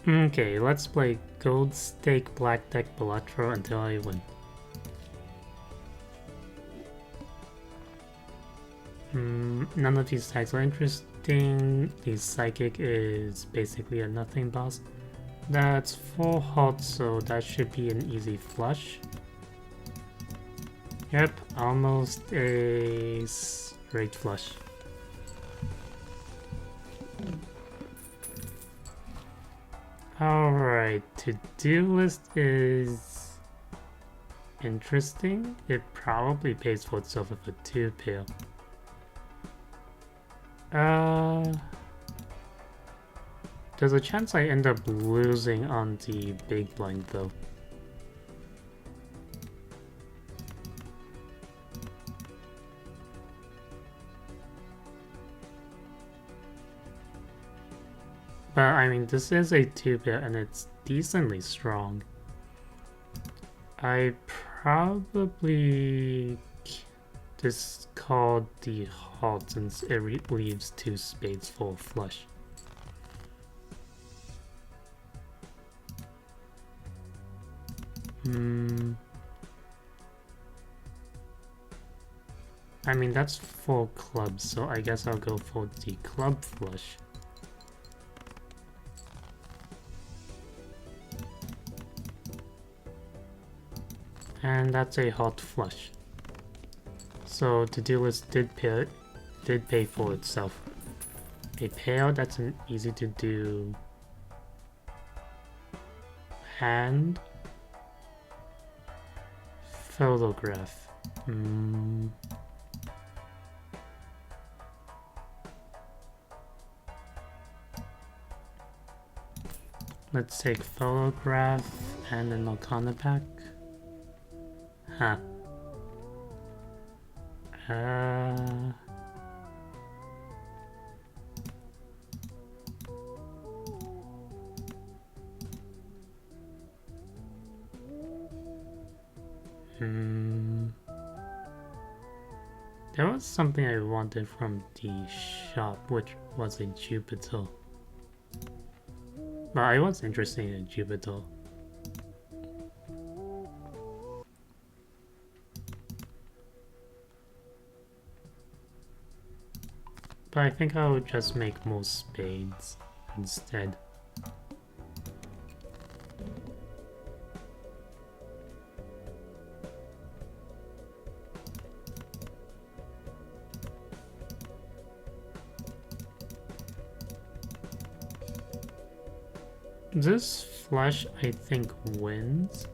Okay, let's play Gold Stake Black Deck Balatro until I win. None of these tags are interesting. The Psychic is basically a nothing boss. That's 4 hot, so that should be an easy flush. Yep, almost a straight flush. Alright, to-do list is interesting. It probably pays for itself with a 2-pair. There's a chance I end up losing on the big blind though. But I mean, this is a 2-pair and it's decently strong. I probably discard the heart since it leaves 2 spades for a flush. I mean, that's 4 clubs, so I guess I'll go for the club flush. And that's a hot flush. So to-do list did pay for itself. A pair, that's an easy to do hand. Photograph. Let's take photograph and an Arcana pack. Huh. There was something I wanted from the shop, which was a Jupiter. But I was interested in a Jupiter. But I think I would just make more spades instead. This flush, I think, wins.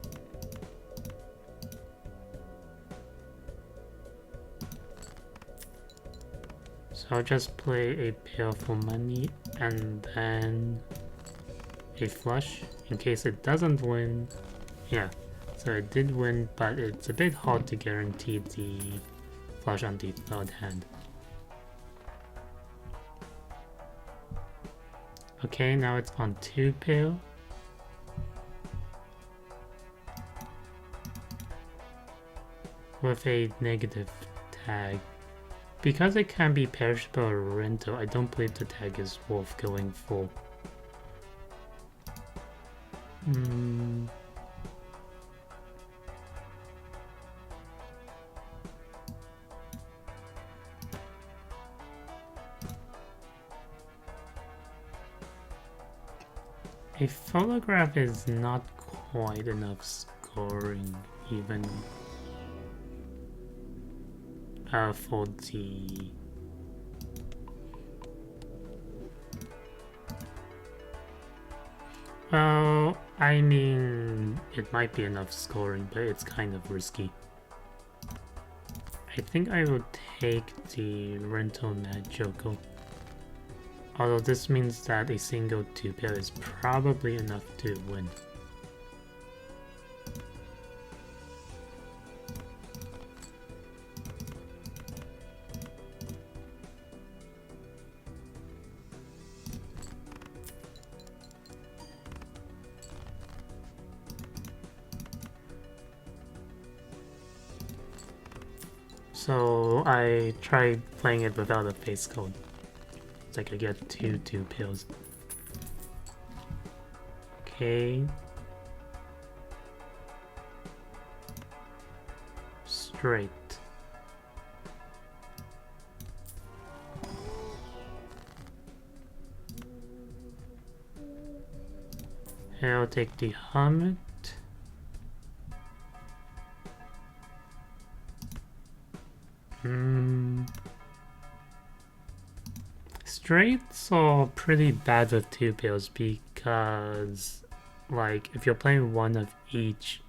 So I'll just play a pair for money and then a flush in case it doesn't win. Yeah, so it did win, but it's a bit hard to guarantee the flush on the third hand. Okay, now it's on 2-pair. With a negative tag. Because it can be perishable or rental, I don't believe the tag is worth going for. A photograph is not quite enough scoring, even for the well, I mean, it might be enough scoring, but it's kind of risky. I think I will take the rental Mad Joker. Although this means that a single 2-pair is probably enough to win. So I tried playing it without a face code. So I could get 2 2-pairs. Okay. Straight. I'll take the Hermit. Straights are pretty bad with two pills because, like, if you're playing one of each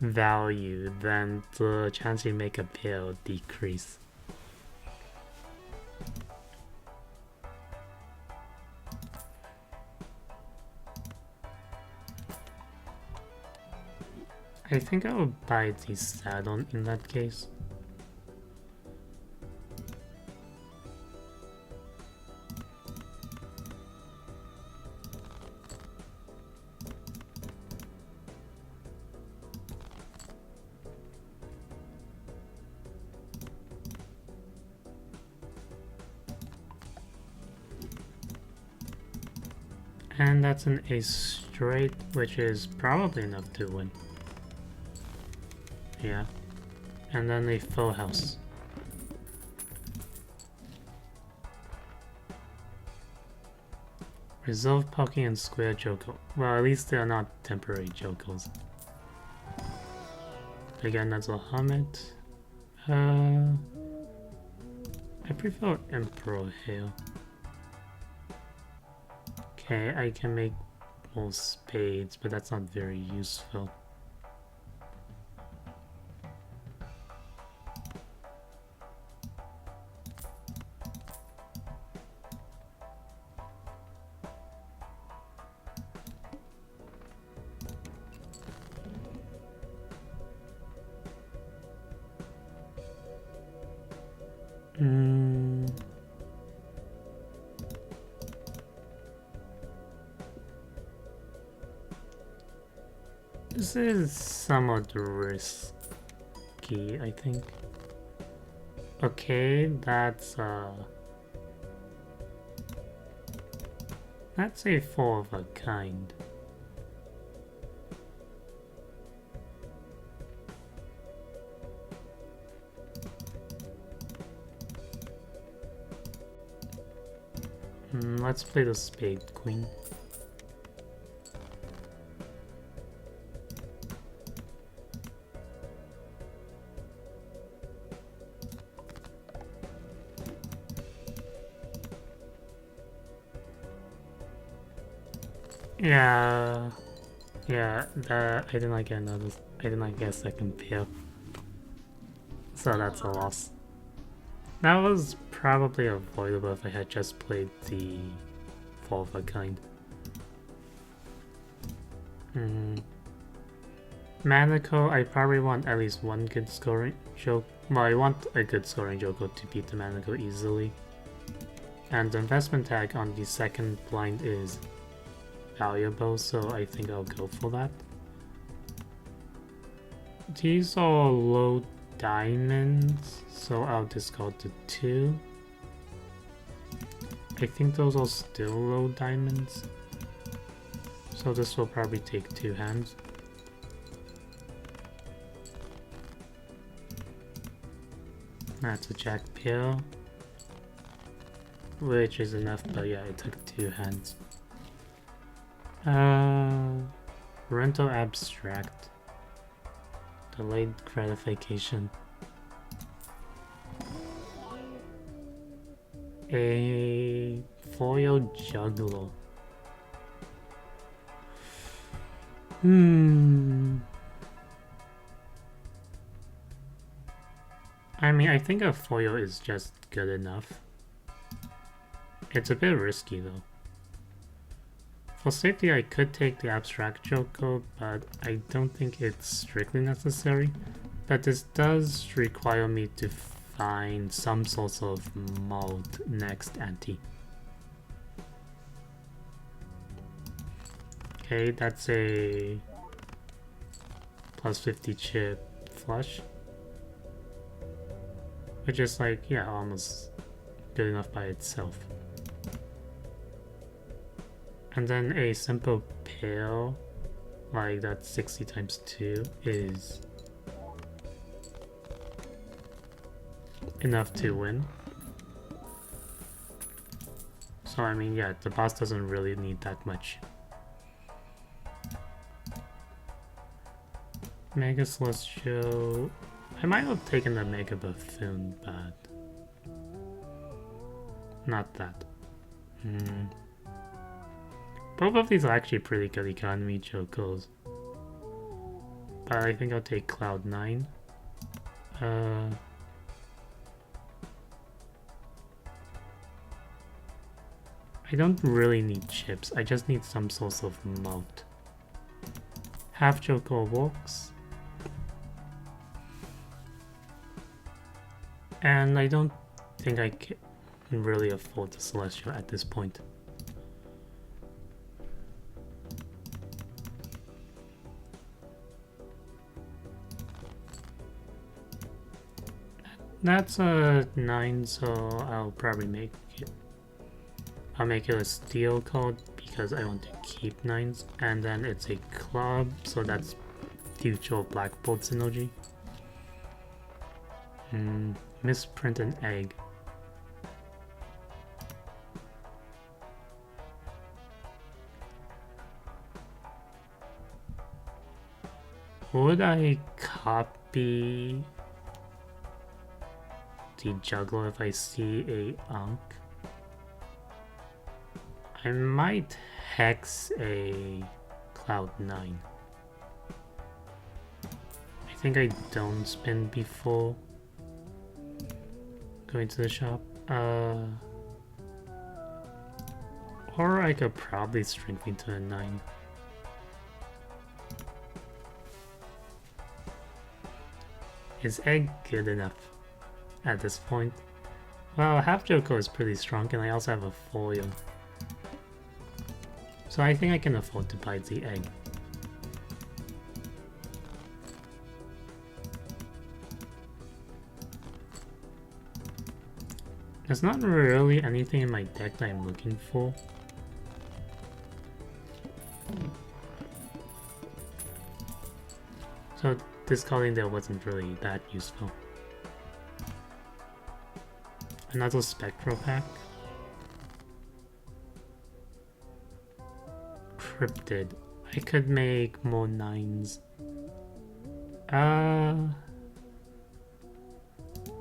value, then the chance you make a pill decrease. I think I would buy the saddle in that case. And that's an ace straight, which is probably enough to win. Yeah. And then a full house. Resolve Pocky and Square Joko. Well, at least they're not temporary Jokos. Again, that's a Hermit. I prefer Emperor here. Okay, I can make more spades, but that's not very useful. This is somewhat risky, I think. Okay, that's a four of a kind. Let's play the spade queen. Yeah, I didn't get another. I didn't get a second pair, so that's a loss. That was probably avoidable if I had just played the four of a kind. Manako, I probably want at least one good scoring joke. Well, I want a good scoring Joko to beat the Manako easily. And the investment tag on the second blind is valuable, so I think I'll go for that. These are low diamonds, so I'll discard the 2. I think those are still low diamonds, so this will probably take 2 hands. That's a jack pair, which is enough, but yeah, it took 2 hands. Rental abstract. Delayed gratification. A foil juggler. I mean, I think a foil is just good enough. It's a bit risky though. For safety, I could take the abstract Joko, but I don't think it's strictly necessary. But this does require me to find some sort of mold next ante. Okay, that's a plus 50 chip flush. Which is like, yeah, almost good enough by itself. And then a simple pair like that 60 times 2 is enough to win. So I mean, yeah, the boss doesn't really need that much. Mega Celestial. I might have taken the Mega Buffoon, but not that. Both of these are actually pretty good economy chocos. But I think I'll take Cloud 9. I don't really need chips, I just need some source of malt. Half choco walks. And I don't think I can really afford the Celestial at this point. That's a 9, so I'll probably make it. I'll make it a steel card because I want to keep 9s, and then it's a club, so that's future Black Bolt synergy. Misprint an egg. Would I copy the juggler if I see a Ankh? I might hex a Cloud 9. I think I don't spin before going to the shop. Or I could probably strength me to a 9. Is egg good enough at this point? Well, half Joko is pretty strong, and I also have a foil. So I think I can afford to buy the egg. There's not really anything in my deck that I'm looking for. So discarding there wasn't really that useful. Another Spectral pack. Cryptid. I could make more 9s.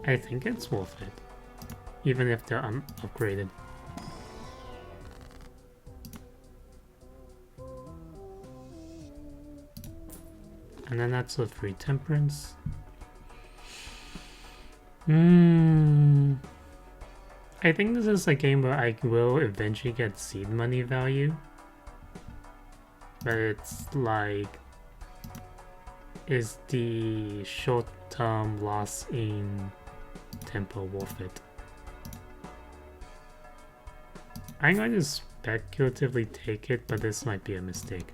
I think it's worth it. Even if they're upgraded. And then that's a free temperance. I think this is a game where I will eventually get seed money value. But it's like, is the short-term loss in tempo worth it? I'm going to speculatively take it, but this might be a mistake.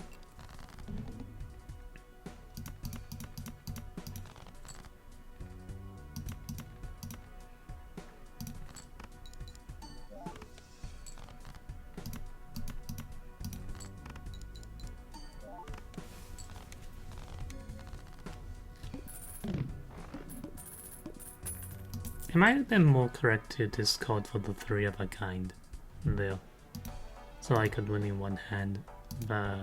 It might have been more correct to discard for the 3 of a kind there, so I could win in one hand, but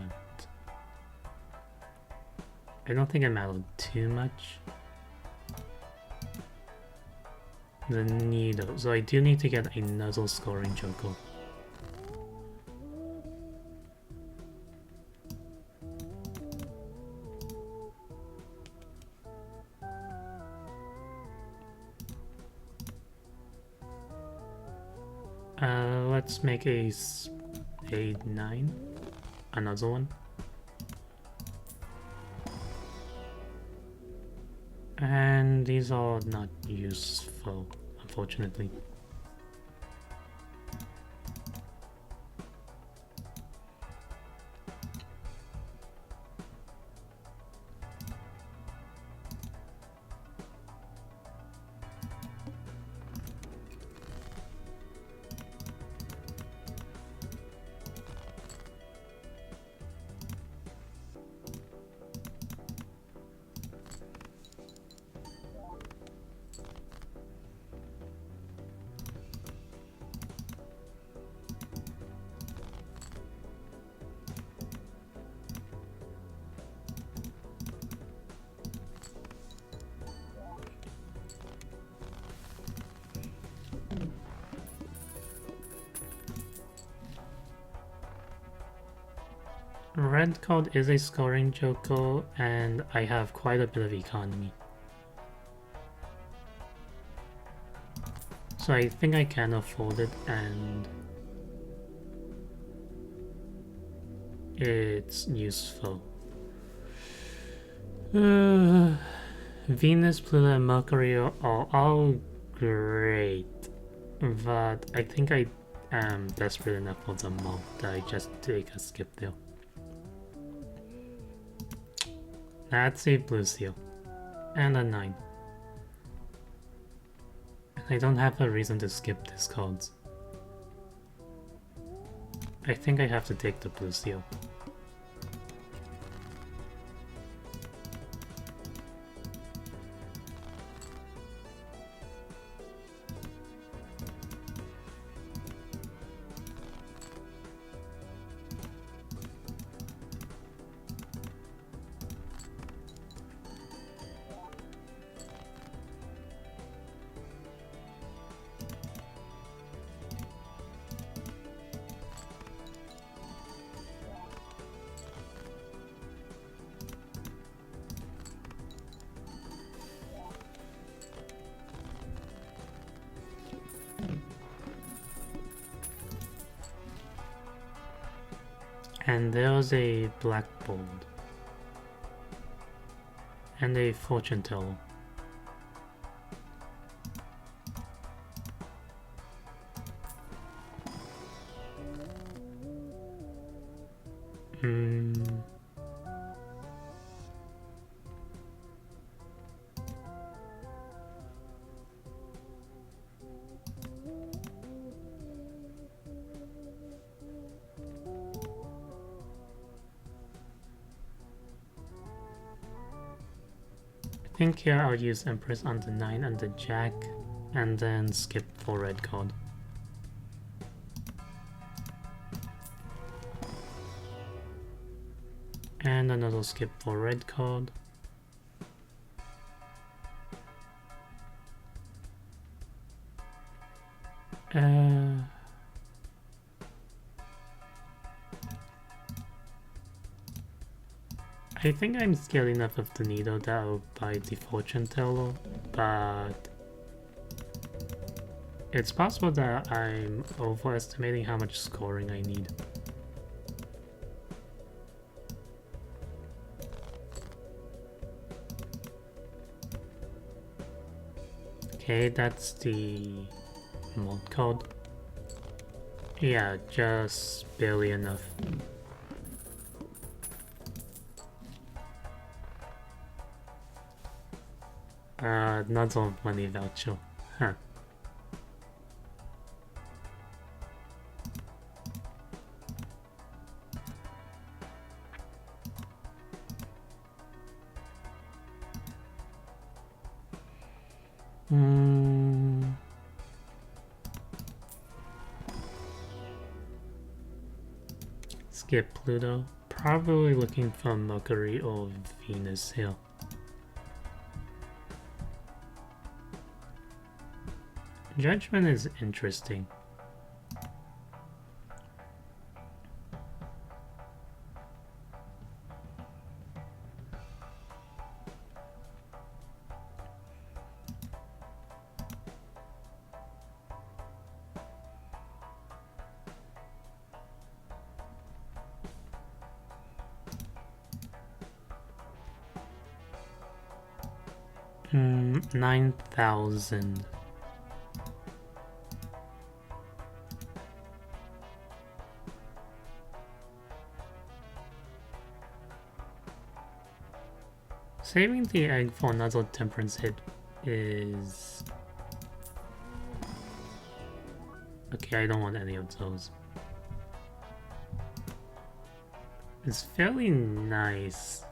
I don't think it mattered too much. The needle, so I do need to get another scoring joker. Let's make a 9, another one. And these are not useful, unfortunately. Red card is a scoring joker, and I have quite a bit of economy. So I think I can afford it, and it's useful. Venus, Pluto, and Mercury are all great, but I think I am desperate enough for them all that I just take a skip there. That's a blue seal. And a 9. And I don't have a reason to skip these cards. I think I have to take the blue seal. And there's a black bold. And a fortune teller. I think here I'll use Empress on the 9 and the Jack, and then skip for red card. And another skip for red card. I think I'm scared enough of the needle that I'll buy the fortune teller, but it's possible that I'm overestimating how much scoring I need. Okay, that's the mod code. Yeah, just barely enough. Another money voucher. Huh. Skip Pluto. Probably looking for Mercury or Venus here. Judgment is interesting. Hmm, 9,000. Saving the egg for another temperance hit is... Okay, I don't want any of those. It's fairly nice.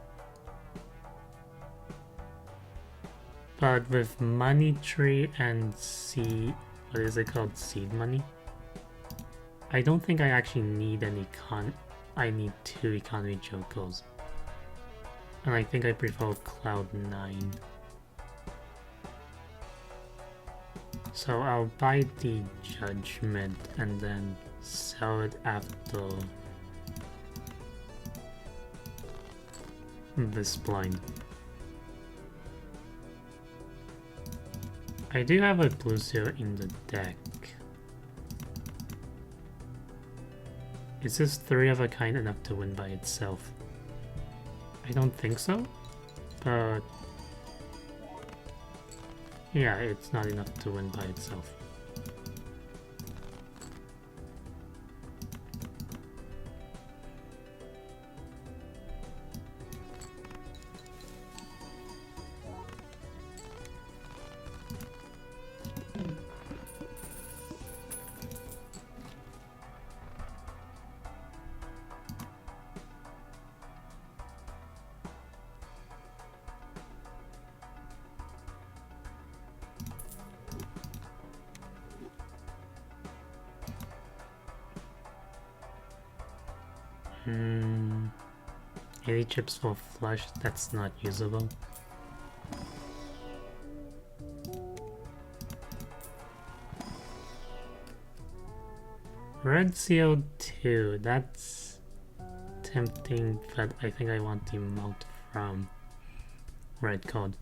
But with money tree and seed... What is it called? Seed money? I don't think I actually need any I need 2 economy jokers. And I think I prefer Cloud 9. So I'll buy the Judgment and then sell it after Misplayed. I do have a blue seal in the deck. Is this 3 of a kind enough to win by itself? I don't think so, but yeah, it's not enough to win by itself. Hmm, 80 chips for flush, that's not usable. Red seal 2, that's tempting, but I think I want the mount from red code.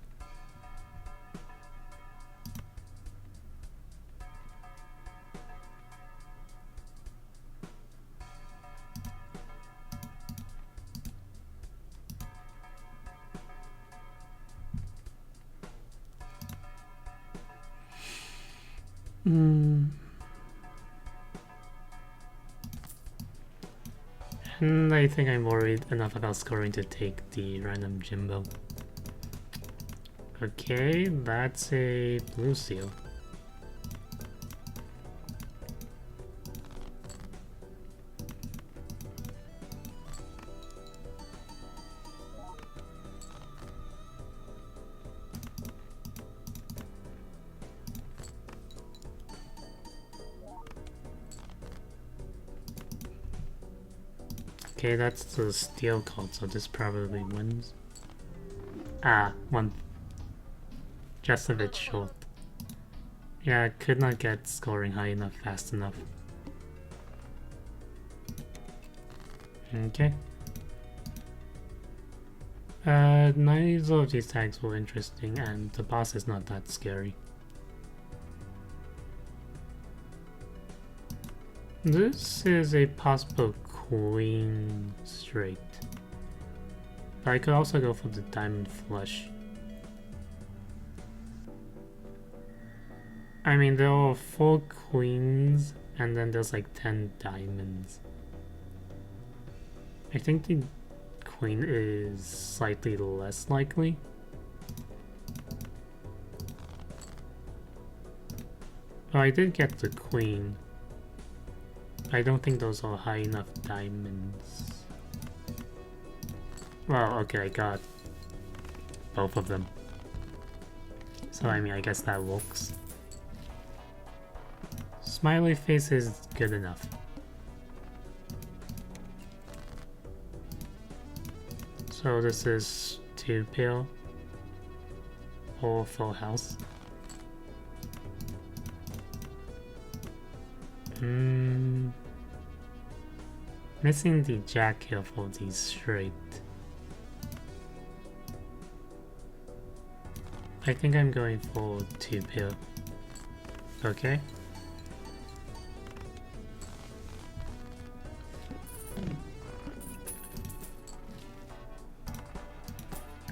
And I think I'm worried enough about scoring to take the random Jimbo. Okay, that's a blue seal. Okay, that's the steel card, so this probably wins. Ah, one. Just a bit short. Yeah, I could not get scoring high enough fast enough. Okay. Neither of these tags were interesting, and the boss is not that scary. This is a possible queen straight. But I could also go for the diamond flush. I mean, there are 4 queens, and then there's like 10 diamonds. I think the queen is slightly less likely. Oh, I did get the queen. I don't think those are high enough diamonds. Well, okay, I got both of them. So I mean, I guess that works. Smiley face is good enough. So this is 2 pill or full house. Missing the jack here for the straight. I think I'm going for 2 pill. Okay.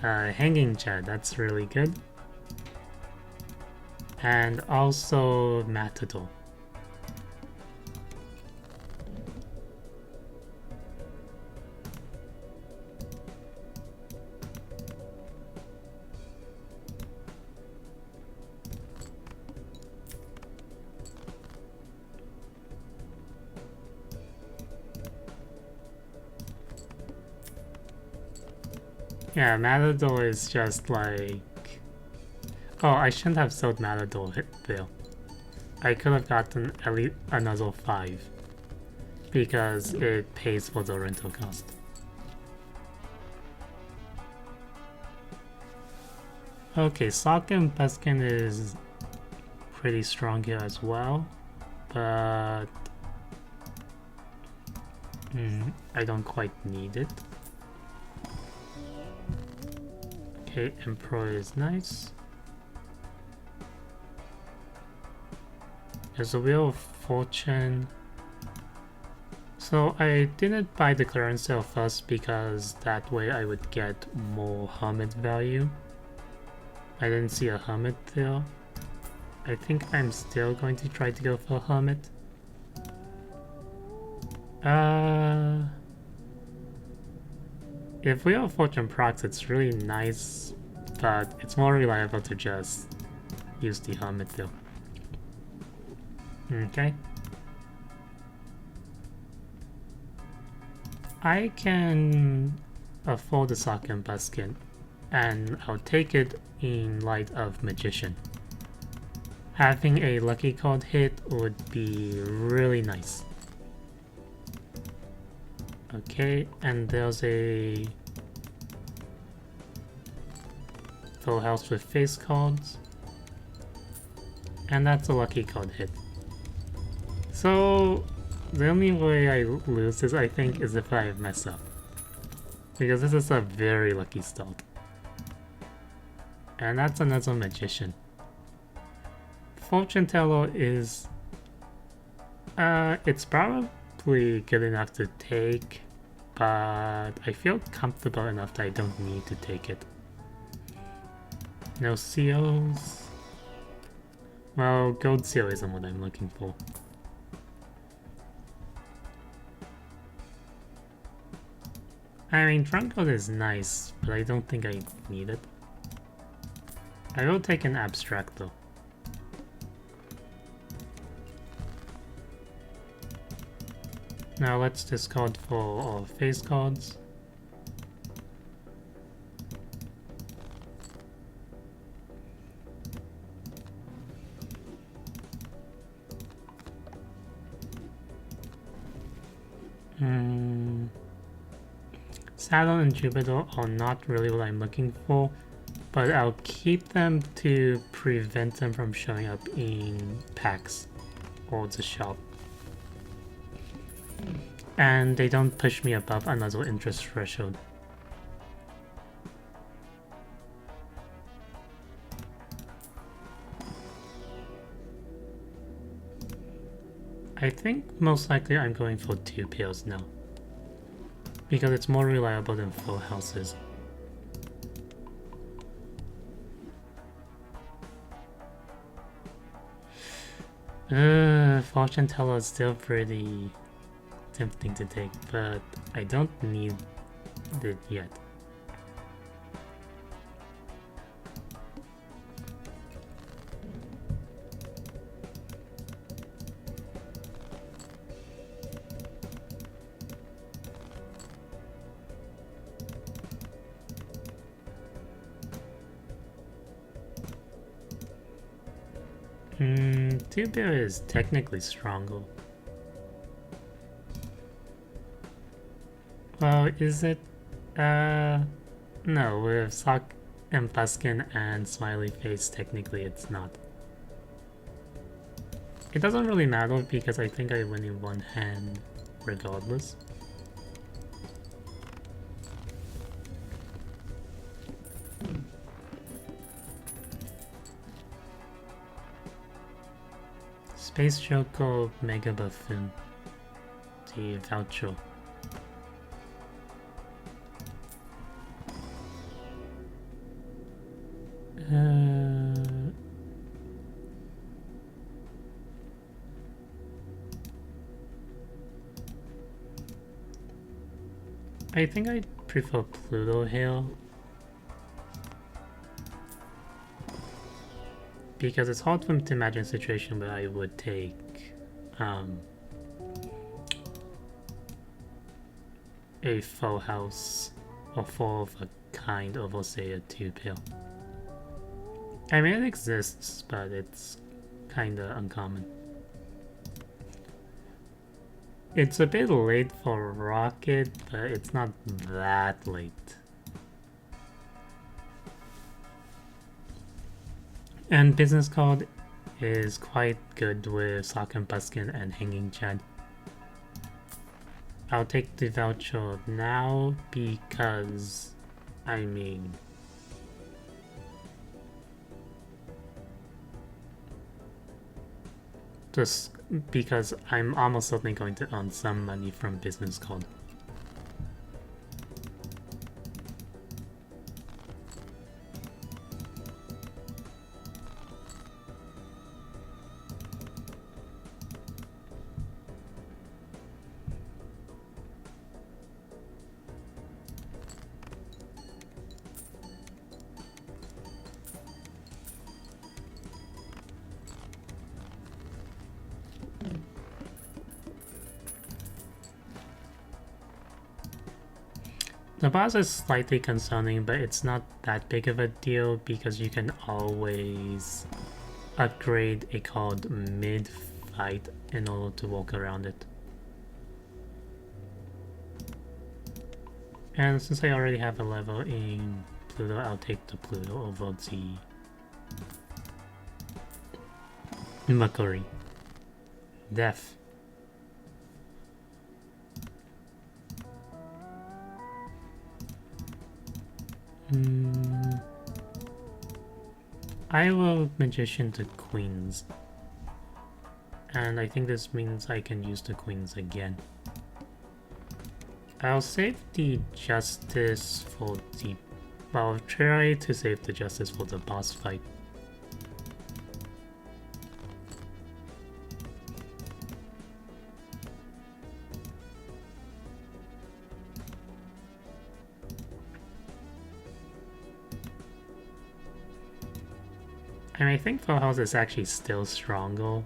Hanging jet, that's really good. And also Matador. Yeah, Matador is just like... Oh, I shouldn't have sold Matador there. I could have gotten at least another 5. Because it pays for the rental cost. Okay, Sokka and Peskin is pretty strong here as well. But... I don't quite need it. Okay, Emperor is nice. There's a Wheel of Fortune. So I didn't buy the clearance sale first because that way I would get more Hermit value. I didn't see a Hermit there. I think I'm still going to try to go for Hermit. If Wheel of Fortune procs, it's really nice, but it's more reliable to just use the Hermit though. Okay. I can afford the Sock and Buskin, and I'll take it in light of Magician. Having a lucky card hit would be really nice. Okay, and there's a full house with face cards, and that's a lucky card hit. So the only way I lose this, I think, is if I mess up, because this is a very lucky start. And that's another Magician. Fortune Teller is it's probably good enough to take, but I feel comfortable enough that I don't need to take it. No seals. Well, gold seal isn't what I'm looking for. I mean, trunk code is nice, but I don't think I need it. I will take an abstract though. Now let's discard for all face cards. Saturn and Jupiter are not really what I'm looking for, but I'll keep them to prevent them from showing up in packs or the shop. And they don't push me above another interest threshold. I think most likely I'm going for 2 pairs now, because it's more reliable than full houses. Fortune Teller is still pretty tempting to take, but I don't need it yet. Two-pair is technically stronger. Well, is it? No, with Sock and Buskin and Smiley Face, technically it's not. It doesn't really matter because I think I win in one hand regardless. Space Joker, Mega Buffoon, the voucher. I think I prefer Pluto here, because it's hard for me to imagine a situation where I would take a full house or four of a kind over, say, a 2-pair. I mean, it exists, but it's kinda uncommon. It's a bit late for Rocket, but it's not that late. And Business Card is quite good with Sock and Buskin and Hanging Chad. I'll take the voucher now because, I mean, Just because I'm almost certainly going to earn some money from business code. The boss is slightly concerning, but it's not that big of a deal because you can always upgrade a card mid-fight in order to walk around it. And since I already have a level in Pluto, I'll take the Pluto over the Mercury. Death. I will Magician to Queens. And I think this means I can use the Queens again. I'll save the Justice for the... Well, I'll try to save the Justice for the boss fight. And I think Full House is actually still stronger.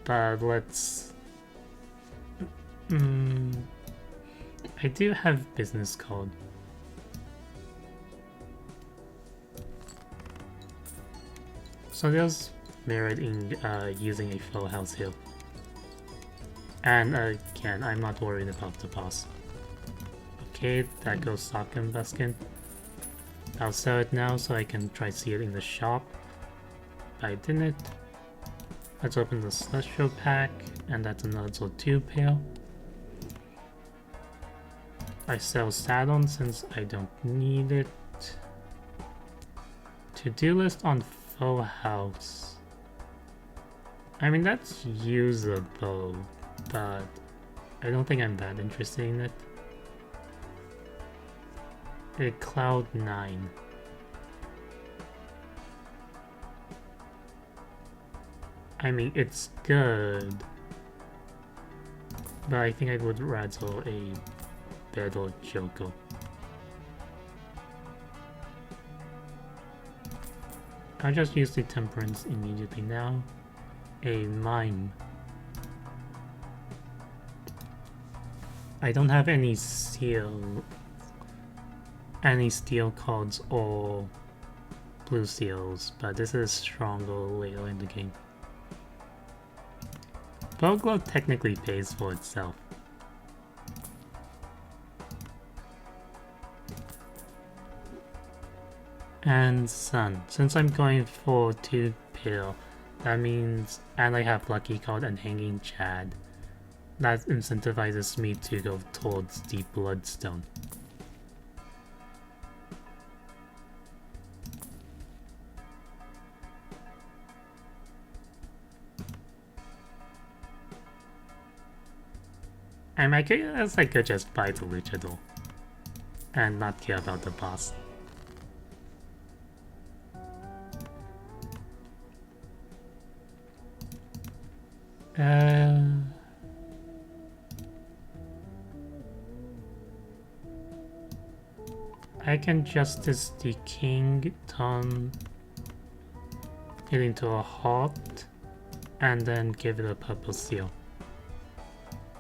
But let's... I do have business code. So there's merit in using a Full House heal. And again, I'm not worried about the boss. Okay, that goes Sock and Buskin. I'll sell it now so I can try to see it in the shop. But I didn't. Let's open the Celestial pack, and that's another 2 pair. I sell Saturn since I don't need it. To-do list on Full House. I mean, that's usable, but I don't think I'm that interested in it. A Cloud 9. I mean, it's good, but I think I would rather a better Joker. I'll just use the Temperance immediately now. A Mime. I don't have any steel cards or blue seals, but this is stronger later in the game. Boglo technically pays for itself. And Sun. Since I'm going for 2 pair, that means, and I have Lucky Card and Hanging Chad, that incentivizes me to go towards the Bloodstone. I guess I could just buy the Luchador and not care about the boss. I can Justice the King, turn it into a heart, and then give it a purple seal.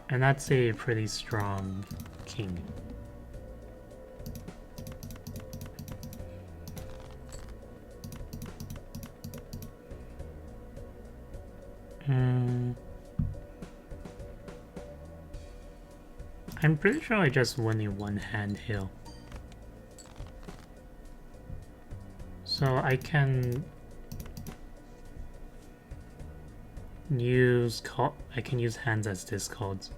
And that's a pretty strong king. I'm pretty sure I just won in one hand here. So I can use hands as discards.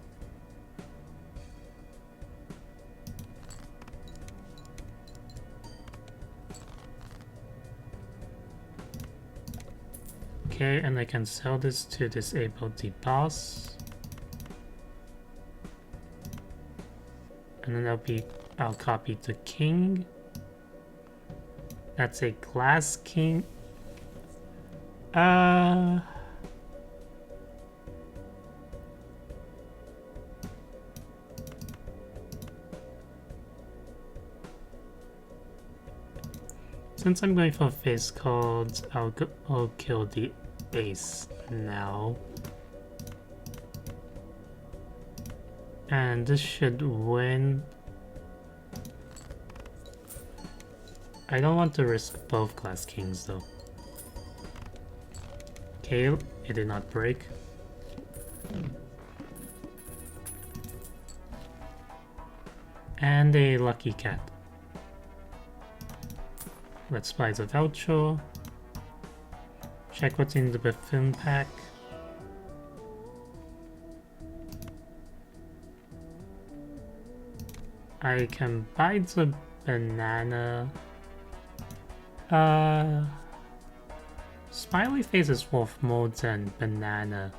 Okay, and I can sell this to disable the boss. And then I'll copy the king. That's a glass king. Since I'm going for face cards, I'll kill the ace now. And this should win. I don't want to risk both glass kings though. Okay, it did not break. And a lucky cat. Let's buy the voucher. Check what's in the buffoon pack. I can buy the banana. Smiley face is worth more than banana.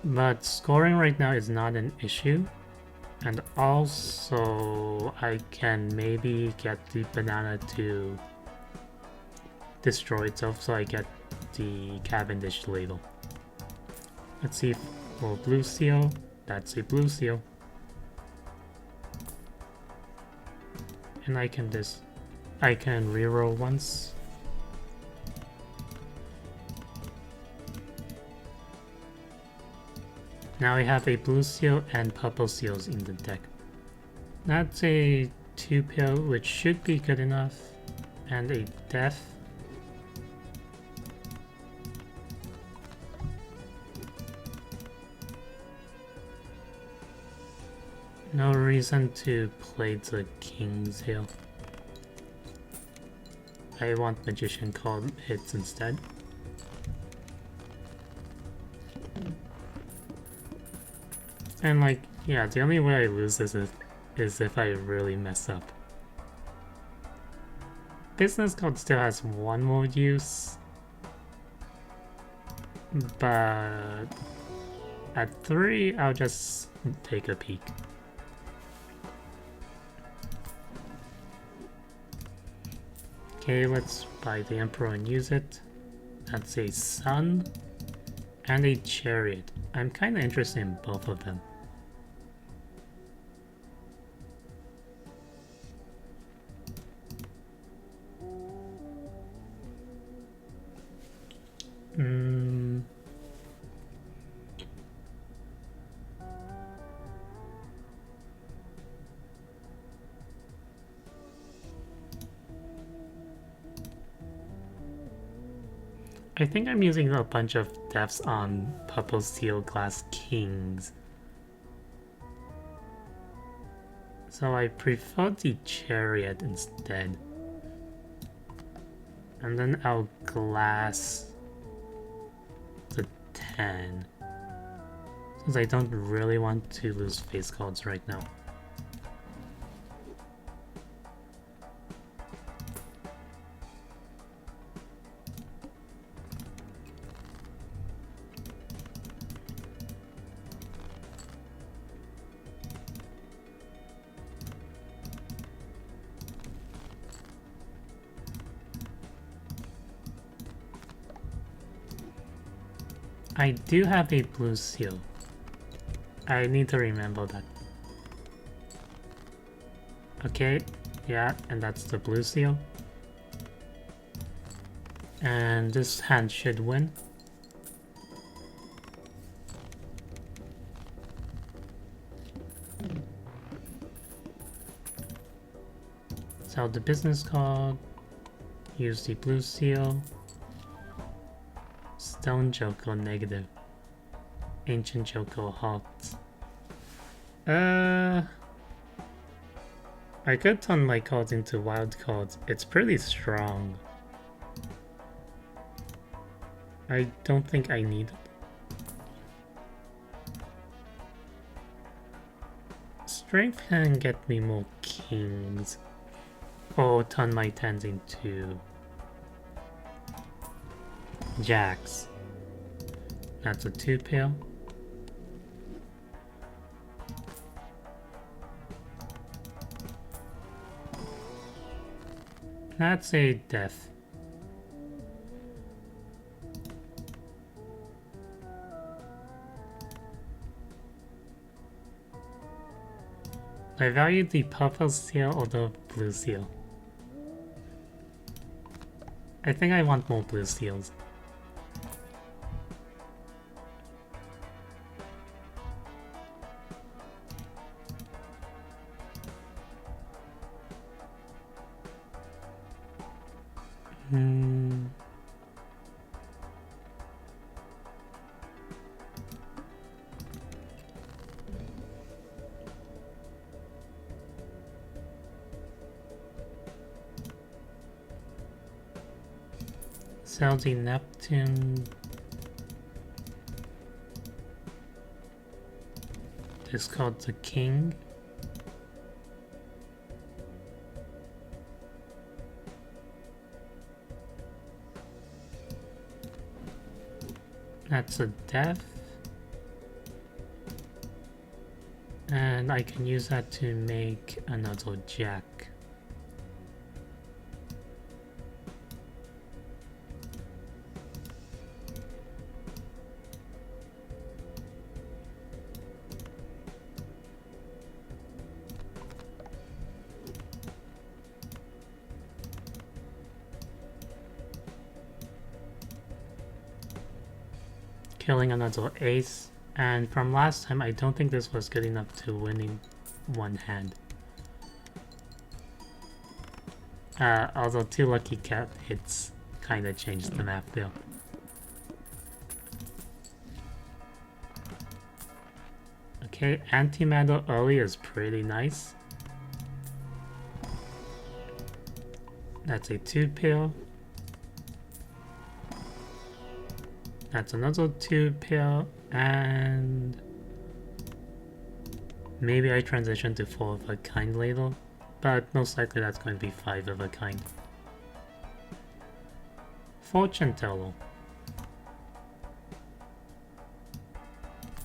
But scoring right now is not an issue. And also, I can maybe get the banana to destroy itself so I get the Cavendish ladle. Let's see for blue seal. That's a blue seal. And I can reroll once. Now we have a blue seal and purple seals in the deck. That's a 2-pair, which should be good enough. And a death. No reason to play the kings here. I want magician card hits instead. And like, yeah, the only way I lose is if I really mess up. Business card still has one more use. But at 3, I'll just take a peek. Okay, let's buy the Emperor and use it. That's a sun and a chariot. I'm kind of interested in both of them. I think I'm using a bunch of deaths on purple seal glass kings. So I prefer the chariot instead. And then I'll glass the 10. Since I don't really want to lose face cards right now. I do have a blue seal. I need to remember that. Okay, yeah, and that's the blue seal. And this hand should win. Sell the business card. Use the blue seal. Stone Joker negative. Ancient Joker hot. I could turn my cards into wild cards. It's pretty strong. I don't think I need it. Strength can get me more kings. Or turn my tens into jacks. That's a 2-pair. That's a death. I value the purple seal or the blue seal. I think I want more blue seals. Sell the Neptune. Discard the king. That's a death. And I can use that to make another jack. Killing another ace, and from last time I don't think this was good enough to winning one hand. Although 2 lucky cat hits kinda changed the map there. Okay, antimatter early is pretty nice. That's a 2-pair. That's another 2-pair, and maybe I transition to 4 of a kind later, but most likely that's going to be 5 of a kind. Fortune teller.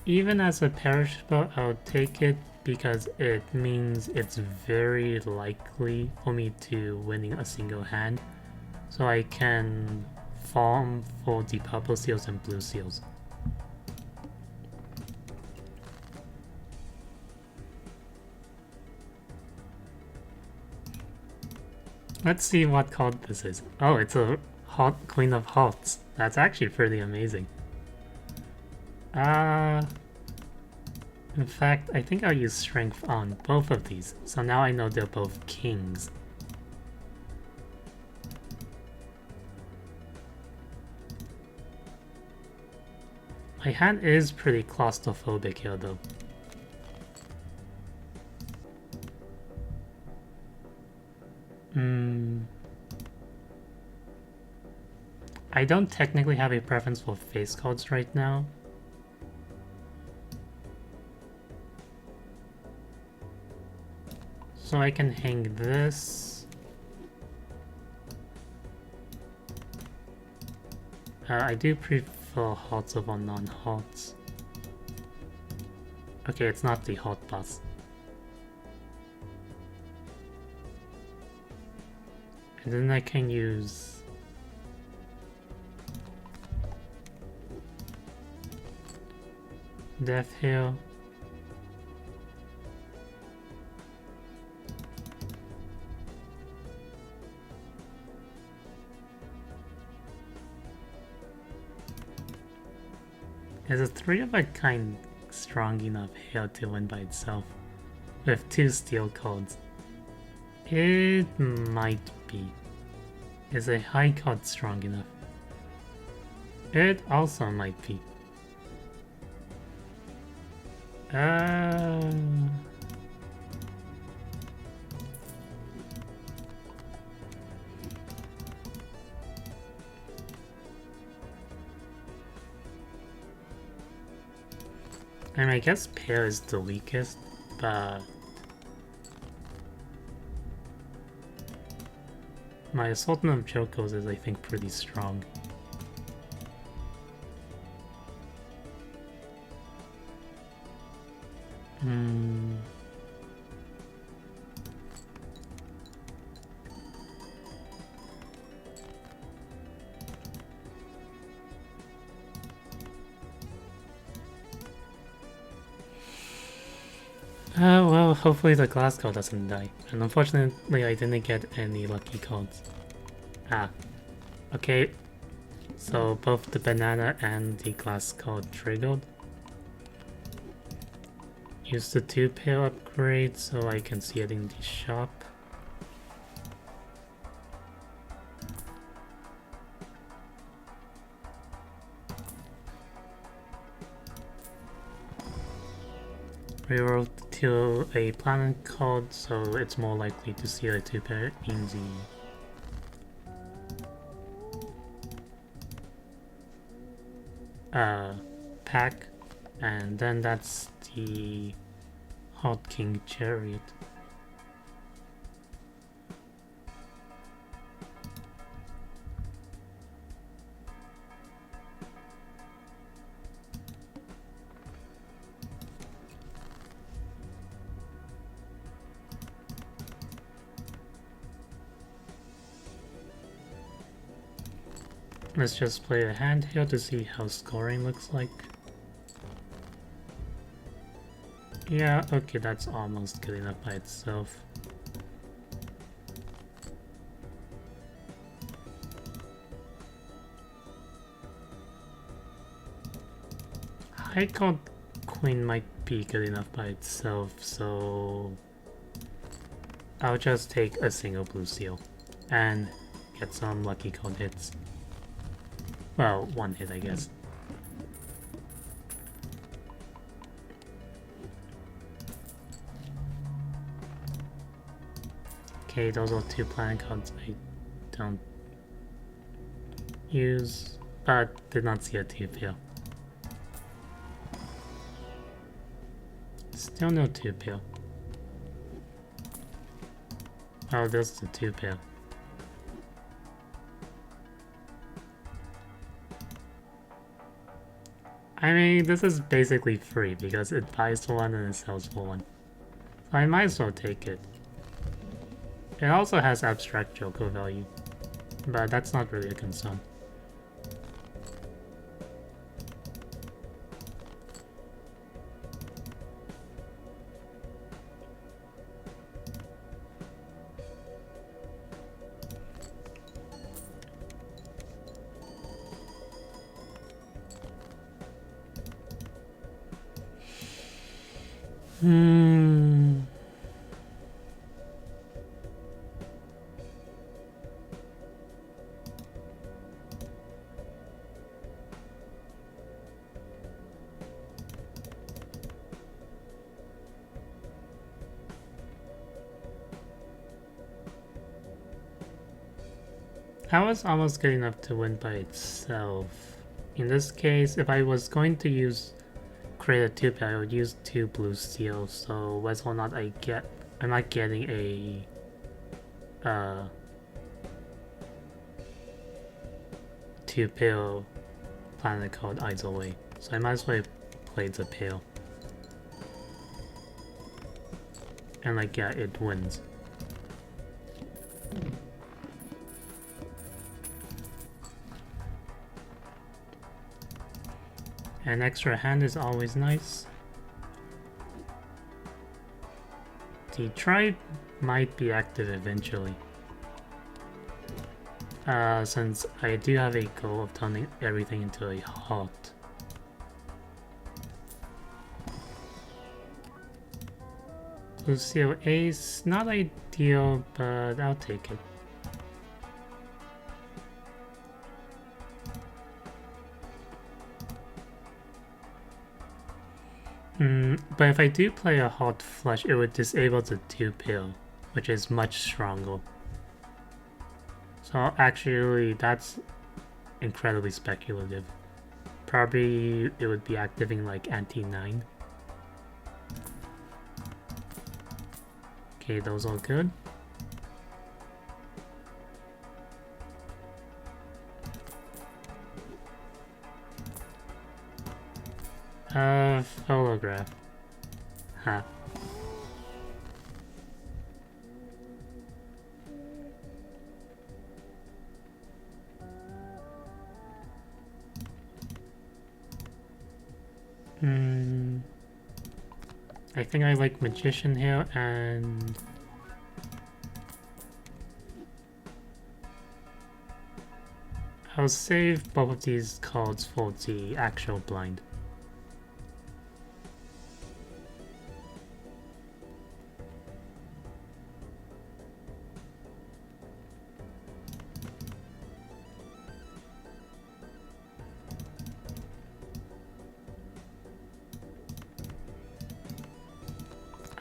Even as a perishable, I'll take it because it means it's very likely for me to winning a single hand, so I can farm for the purple seals and blue seals. Let's see what card this is. Oh, it's a Queen of Hearts. That's actually pretty amazing. In fact, I think I'll use Strength on both of these, so now I know they're both kings. My hand is pretty claustrophobic here though. I don't technically have a preference for face cards right now. So I can hang this. I do prefer hearts over non-hearts. Okay, it's not the hot bus. And then I can use Death here. Is a 3 of a kind strong enough here to win by itself? With 2 steel cards. It might be. Is a high card strong enough? It also might be. I mean, I guess pair is the weakest, but my assortment of Chocos is, I think, pretty strong. Well, hopefully the glass code doesn't die. And unfortunately, I didn't get any lucky codes. Ah, okay. So both the banana and the glass code triggered. Use the 2-pair upgrade so I can see it in the shop. Reroll to a planet code, so it's more likely to see a 2-pair in the pack, and then that's the Hot King Chariot. Let's just play a hand here to see how scoring looks like. Yeah, okay, that's almost good enough by itself. High card queen might be good enough by itself, so I'll just take a single blue seal and get some lucky card hits. Well, one hit, I guess. Okay, those are 2 planet cards I don't use, but did not see a 2-pair. Still no 2-pair. Oh, this is a 2-pair. I mean, this is basically free because it buys for 1 and it sells for 1. So I might as well take it. It also has abstract Joker value, but that's not really a concern. That was almost good enough to win by itself. In this case, if I was going to create a 2-pair, I would use 2 blue seals, so whether or not I'm not getting a 2-pair planet card either way. So I might as well play the pair. And yeah, it wins. An extra hand is always nice. The tribe might be active eventually. Since I do have a goal of turning everything into a heart. Lucio Ace, not ideal, but I'll take it. But if I do play a hot flush, it would disable the 2-pair, which is much stronger. So actually, that's incredibly speculative. Probably it would be activating like anti-9. Okay, those are good. Photograph. Huh. I think I like Magician here, and I'll save both of these cards for the actual blind.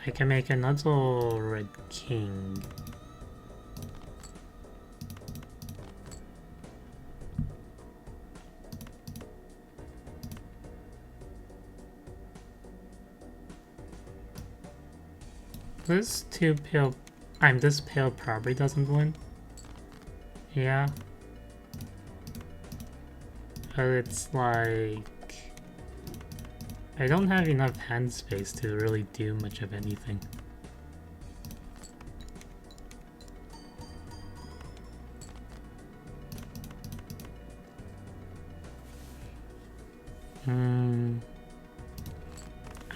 I can make another red king. This this pair probably doesn't win. Yeah. But it's like I don't have enough hand space to really do much of anything.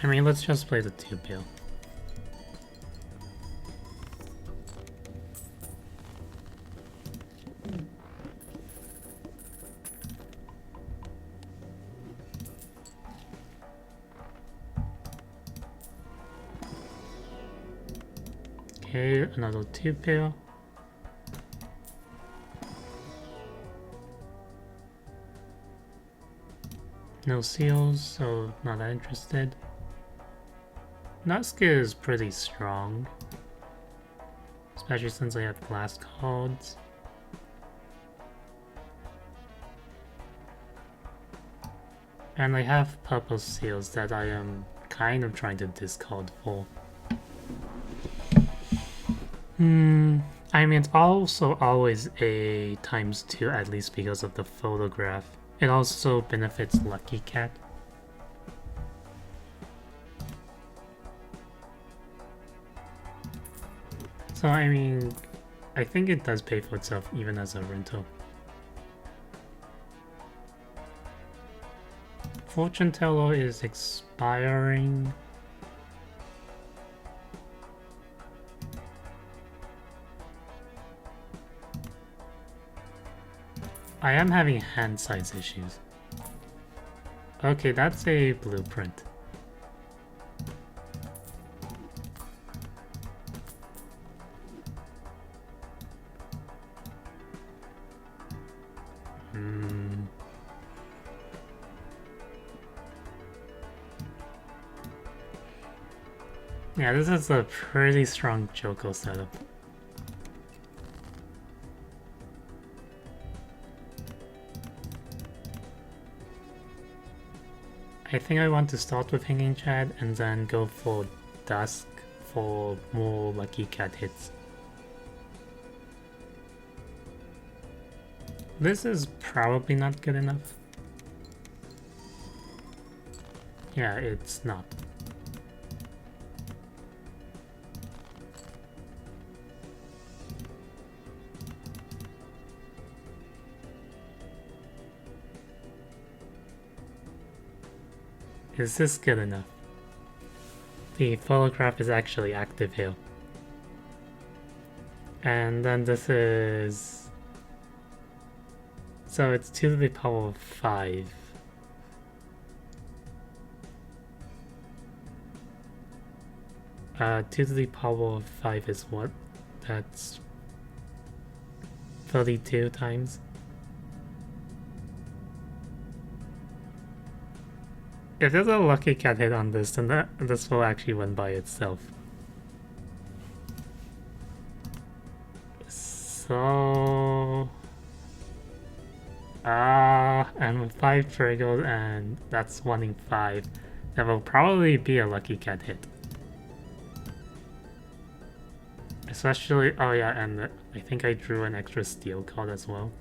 I mean, let's just play the 2-pair. Okay, another 2-pair. No seals, so not that interested. Dusk is pretty strong, especially since I have glass cards. And I have purple seals that I am kind of trying to discard for. I mean, it's also always a ×2 at least because of the photograph. It also benefits Lucky Cat. So I mean, I think it does pay for itself even as a rental. Fortune Teller is expiring. I am having hand size issues. Okay, that's a blueprint. Yeah, this is a pretty strong Joko setup. I think I want to start with Hanging Chad and then go for Dusk for more Lucky Cat hits. This is probably not good enough. Yeah, it's not. Is this good enough? The photograph is actually active here. And then this is... So it's 2 to the power of 5. Uh, 2 to the power of 5 is what? That's 32 times. If there's a Lucky Cat hit on this, then this will actually win by itself. So... and with 5 triggers, and that's 1 in 5, there will probably be a Lucky Cat hit. Especially, oh yeah, and I think I drew an extra steel card as well.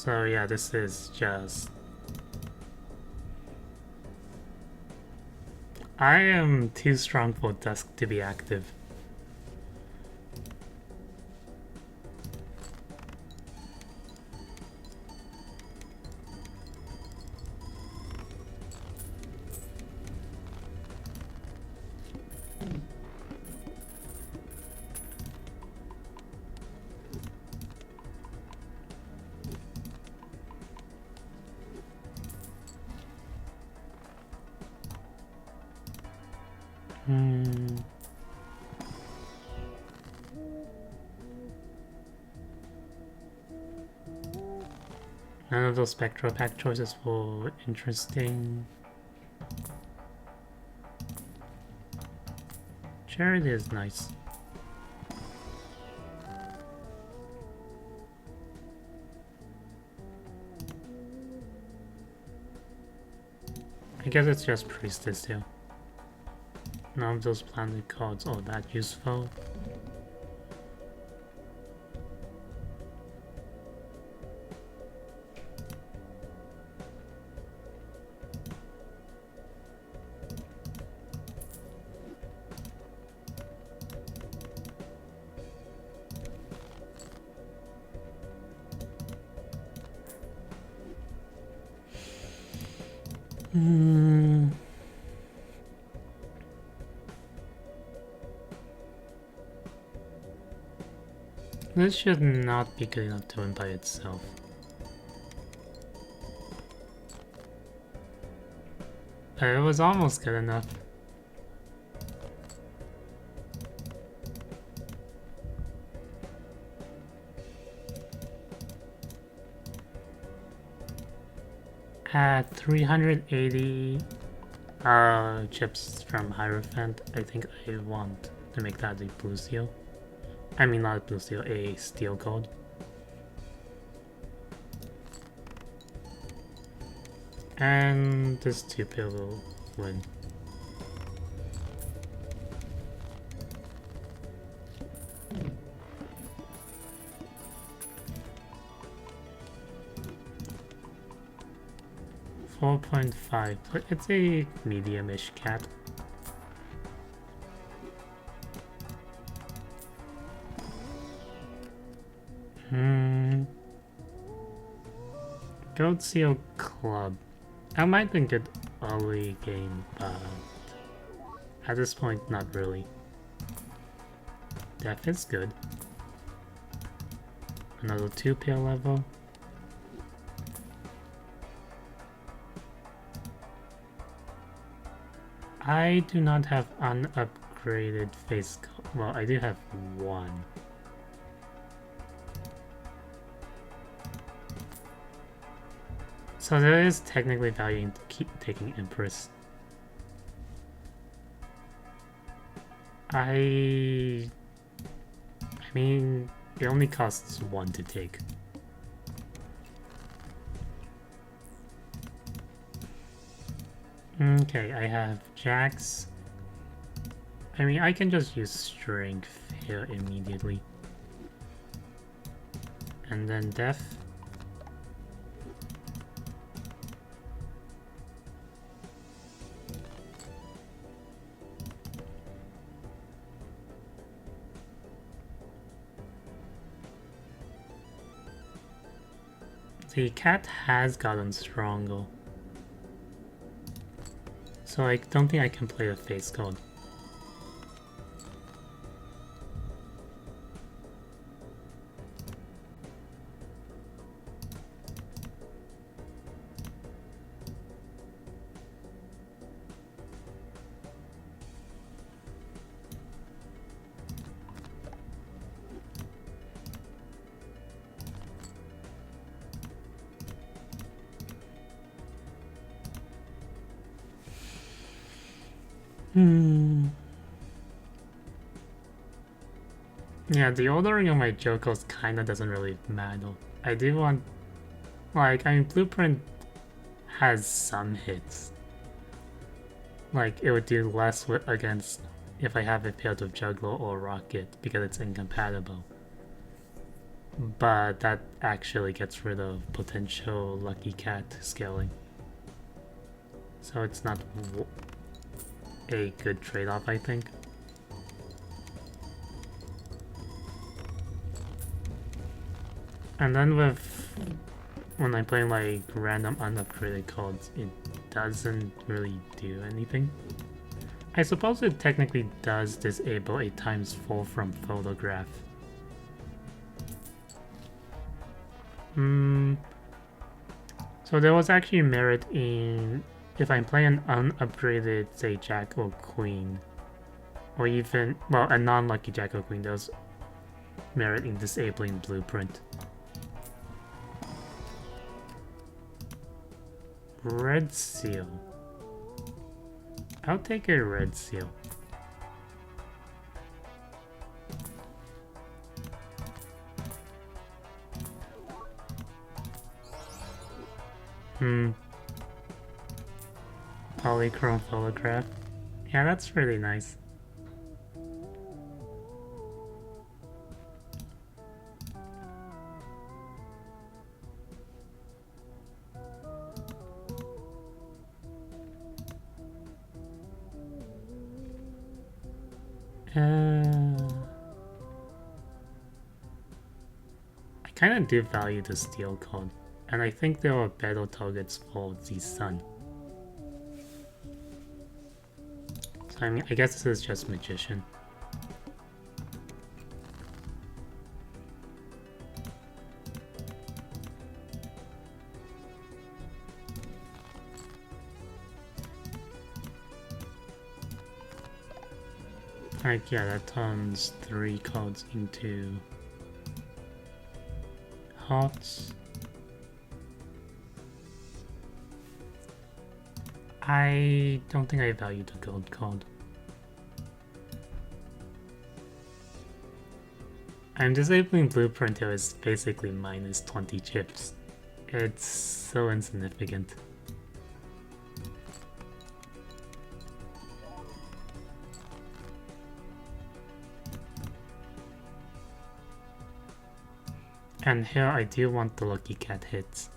So yeah, this is just... I am too strong for Dusk to be active. None of those spectral pack choices were interesting. Charity is nice. I guess it's just Priestess too. None of those planet cards are that useful. This should not be good enough to win by itself. It was almost good enough. At 380 chips from Hierophant, I think I want to make that a blue seal. I mean, not a blue seal, a steel gold. And this 2-pill will win. $4.5, but it's a medium-ish cat. Gold Seal Club. I might think it early game, but at this point, not really. Death is good. Another 2-pill level. I do not have unupgraded face card. Well, I do have one. So there is technically value in taking Empress. I mean, it only costs 1 to take. Okay, I have Jax. I mean, I can just use Strength here immediately. And then Death. The cat has gotten stronger. So I don't think I can play a face card. Yeah, the ordering of my Jokers kinda doesn't really matter. I do want... Like, I mean, Blueprint has some hits. Like, it would do less against if I have it paired with Juggler or Rocket, because it's incompatible. But that actually gets rid of potential Lucky Cat scaling. So it's not... a good trade-off, I think. And then when I play like random unupgraded cards, it doesn't really do anything. I suppose it technically does disable a ×4 from photograph. So there was actually merit in if I'm playing an unupgraded, say, Jack or Queen, or even, well, a non-lucky Jack or Queen, there's merit in disabling Blueprint. Red Seal. I'll take a Red Seal. Polychrome Photograph. Yeah, that's really nice. I kind of do value the steel card, and I think there are better targets for the sun. So I mean, I guess this is just Magician. Like, yeah, that turns 3 cards into hearts. I don't think I value the gold card. I'm disabling Blueprint here is basically minus 20 chips. It's so insignificant. And here I do want the Lucky Cat hits.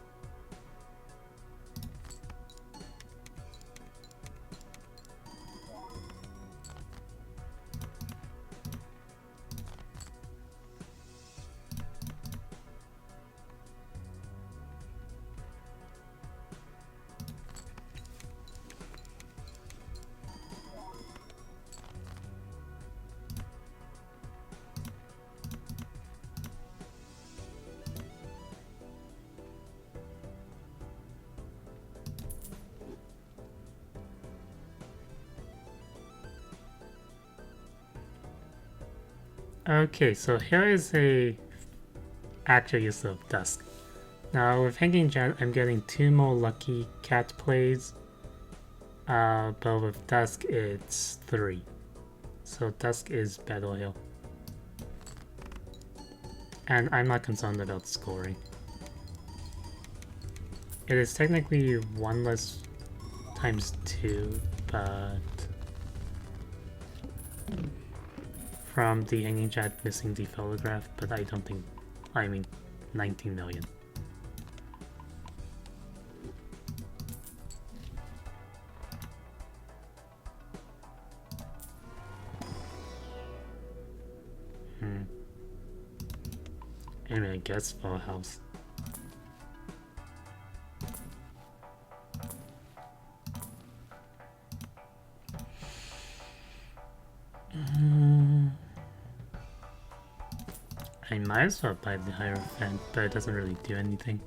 Okay, so here is a actual use of Dusk. Now with Hanging Jet, I'm getting 2 more Lucky Cat plays, but with Dusk it's 3. So Dusk is better here. And I'm not concerned about scoring. It is technically 1 less times 2, but from the Hanging Jet missing the photograph, but I don't think, I mean 19 million. Anyway, I guess Full House. I might as well buy the Hierophant, but it doesn't really do anything.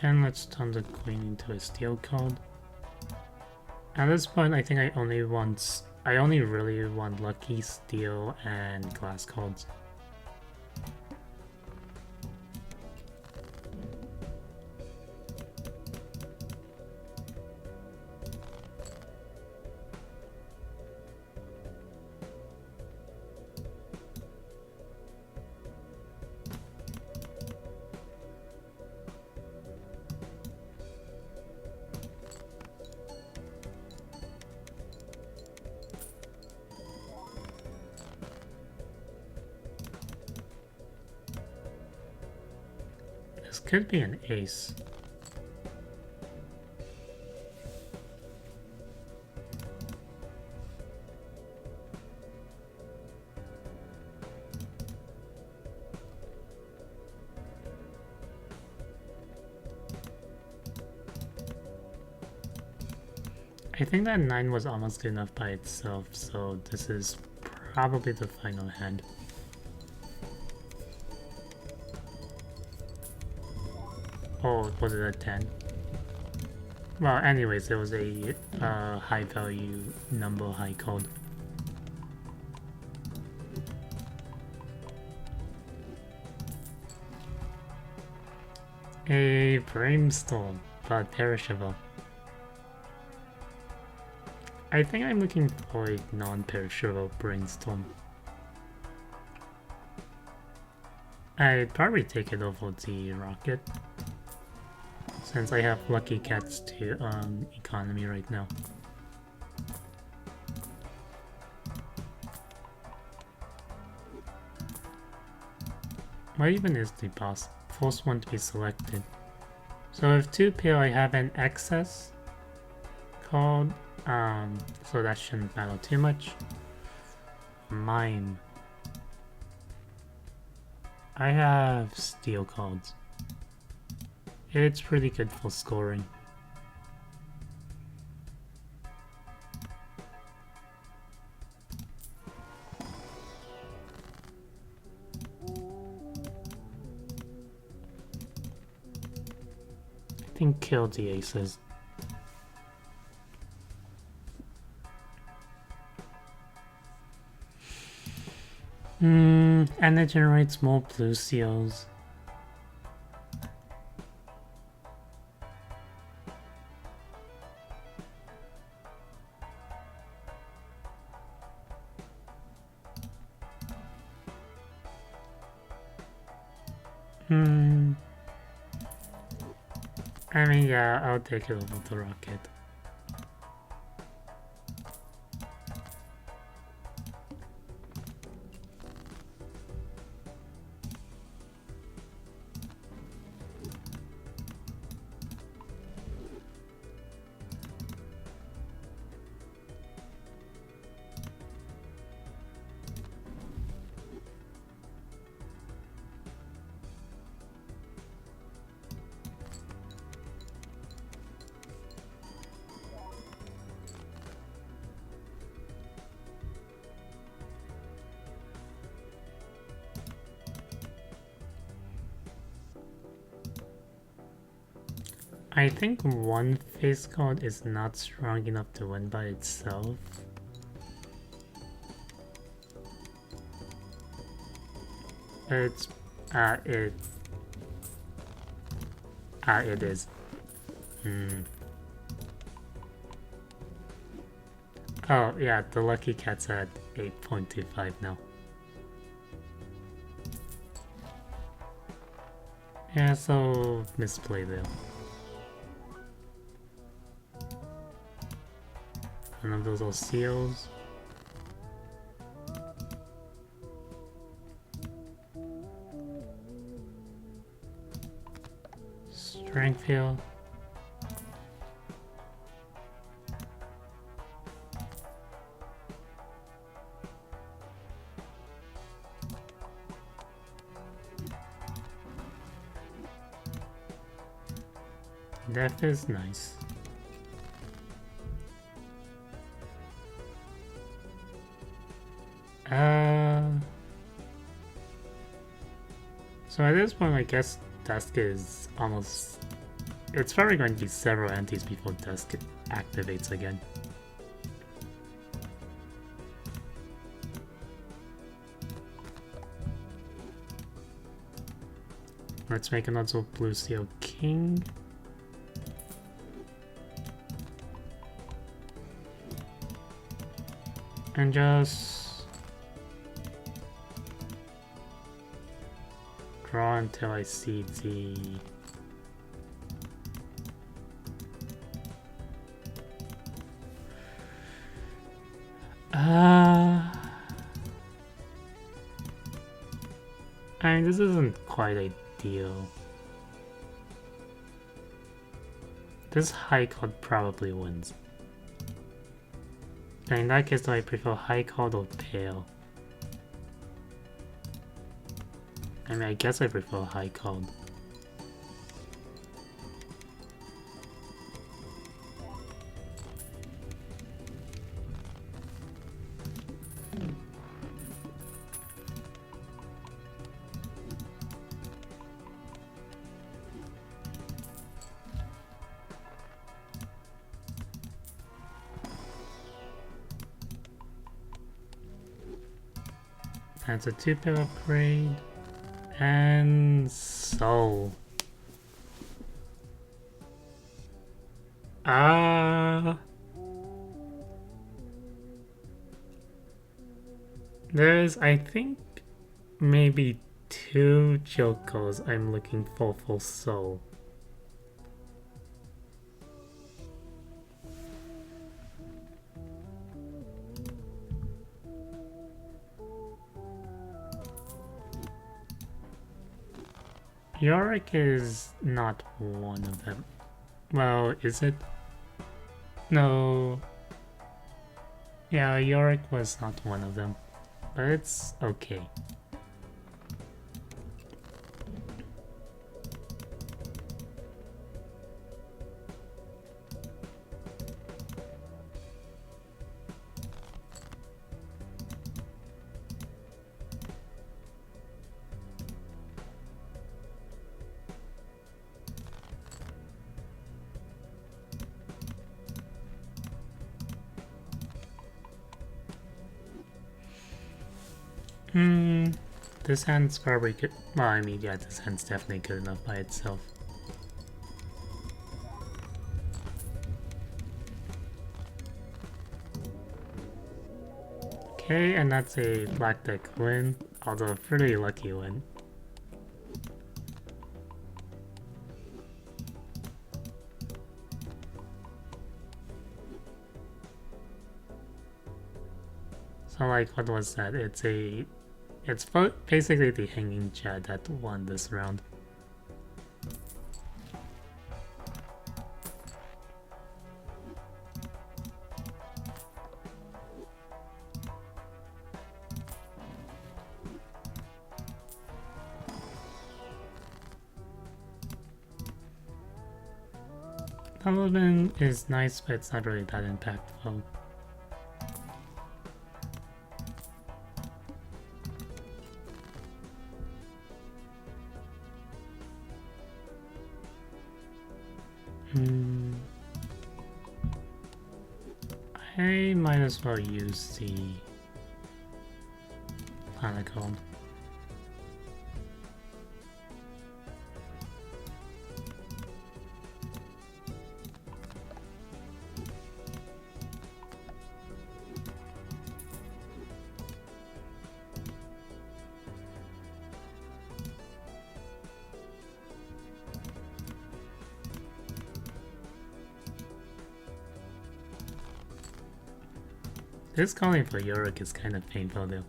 And let's turn the Queen into a steel card. At this point, I think I only really want Lucky, Steel, and Glass cards. This could be an ace. I think that 9 was almost good enough by itself, so this is probably the final hand. Oh, was it a 10? Well, anyways, it was a high value number high code. A brainstorm, but perishable. I think I'm looking for a non-perishable brainstorm. I'd probably take it over the rocket, since I have lucky cats to economy right now. What even is the boss? Force one to be selected. So with 2 pair I have an excess called, so that shouldn't matter too much. Mine. I have steel cards. It's pretty good for scoring. I think kill the aces. And it generates more blue seals. I mean, yeah, I'll take it over the rocket. I think one face card is not strong enough to win by itself. It is. Oh yeah, the lucky cat's at 8.25 now. Yeah, so misplay there. One of those are seals. Strength heal. Death is nice. So at this point, I guess Dusk is almost... It's probably going to be several antis before Dusk activates again. Let's make another blue seal king. And just draw until I see the I mean, this isn't quite ideal. This high card probably wins. And in that case, do I prefer high card or pale? I mean, I guess I prefer high card. That's a 2-pair upgrade. And soul. There's, I think, maybe 2 Jokos I'm looking for soul. Yorick is not one of them. Well, is it? No. Yeah, Yorick was not one of them. But it's okay. This hand's probably good. Well, I mean, yeah, this hand's definitely good enough by itself. Okay, and that's a black deck win, although a pretty lucky win. So like, what was that? It's basically the hanging Jad that won this round. Paladin is nice, but it's not really that impactful. I might as well use the planet code. This calling for Yorick is kind of painful though.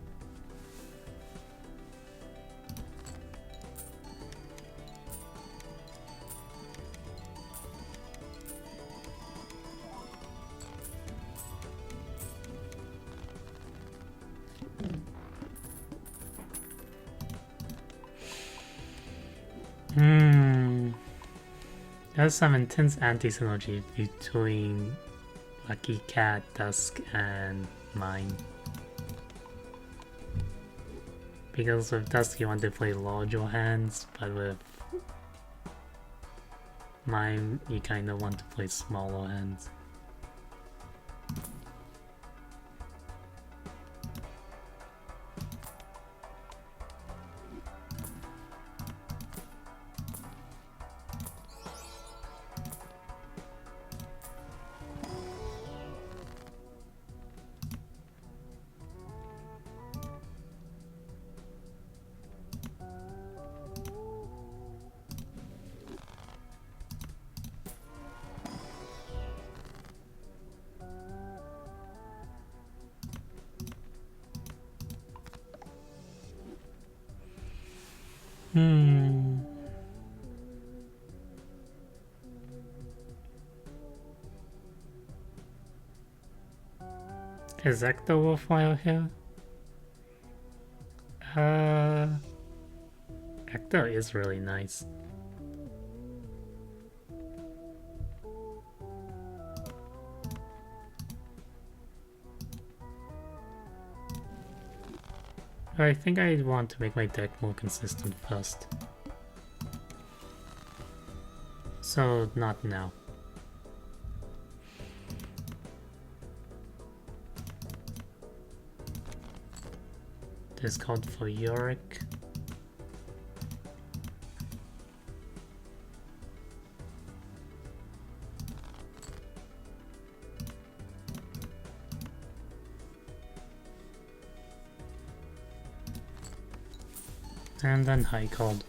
There's some intense anti-synergy between Lucky Cat, Dusk, and Mine. Because with Dusk you want to play larger hands, but with Mine you kinda want to play smaller hands. Is Ecto worthwhile here? Ecto is really nice. I think I want to make my deck more consistent first. So, not now. Discard for Yorick. And then high card.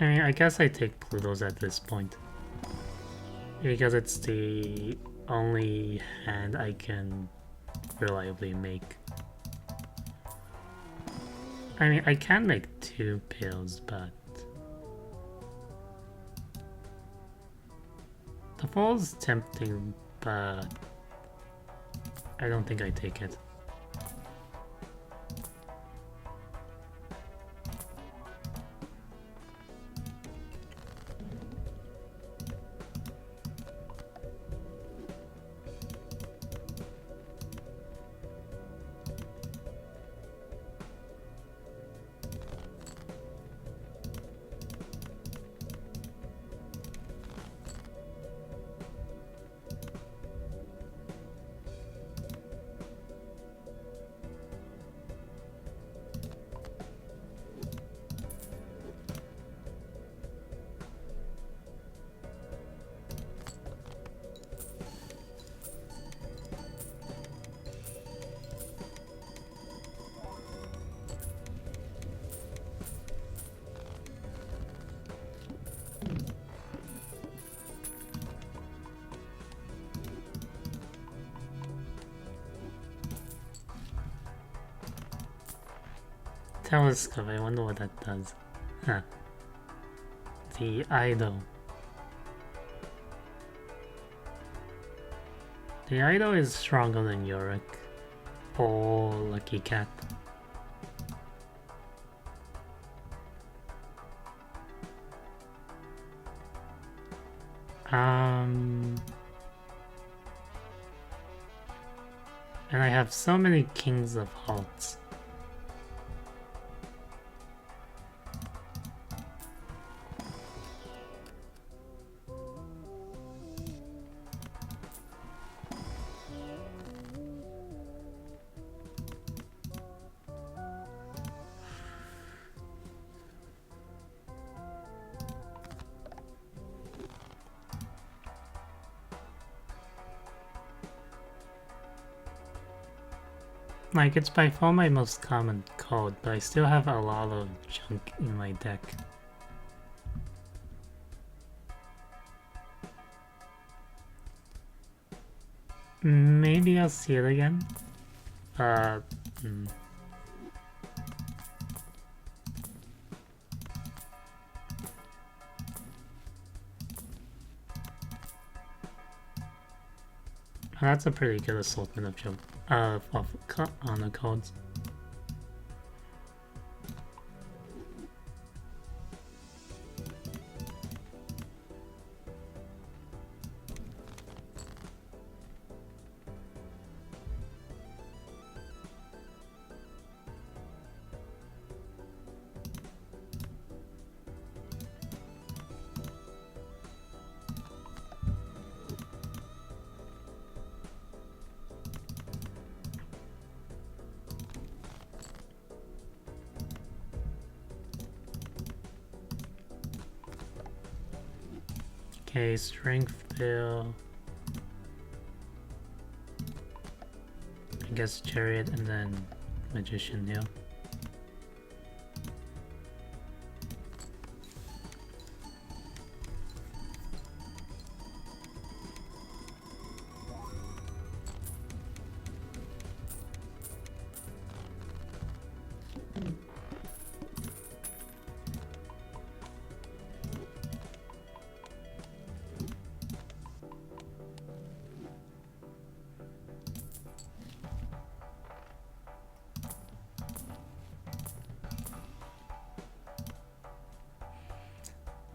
I guess I take Plutos at this point. Because it's the only hand I can reliably make. I mean, I can make 2 pills, but... The fall's tempting, but... I don't think I take it. Telescope, I wonder what that does. Huh. The idol. The idol is stronger than Yorick or Lucky Cat. And I have so many Kings of Hearts. Like, it's by far my most common card, but I still have a lot of junk in my deck. Maybe I'll see it again. That's a pretty good assortment of junk. On the cards. Okay, strength bill. I guess chariot and then magician here.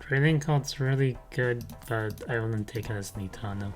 Trading card's really good, but I wouldn't take it as Nitano.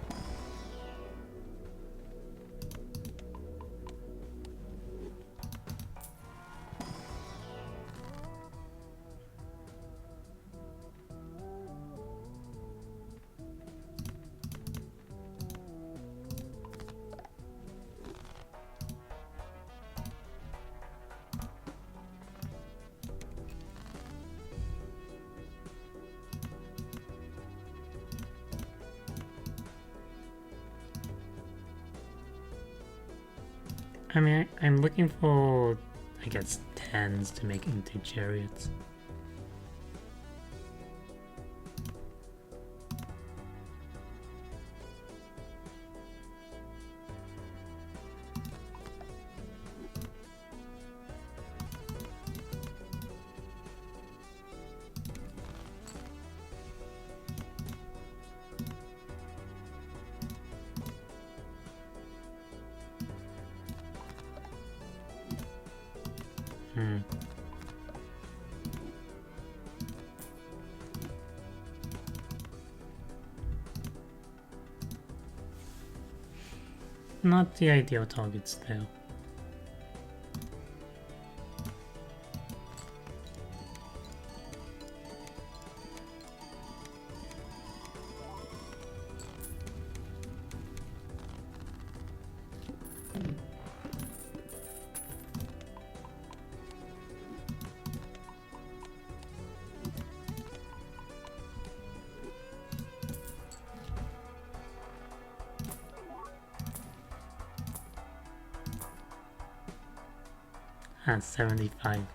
I mean, I'm looking for, I guess, 10s to make into chariots. Not the ideal targets though. At 75.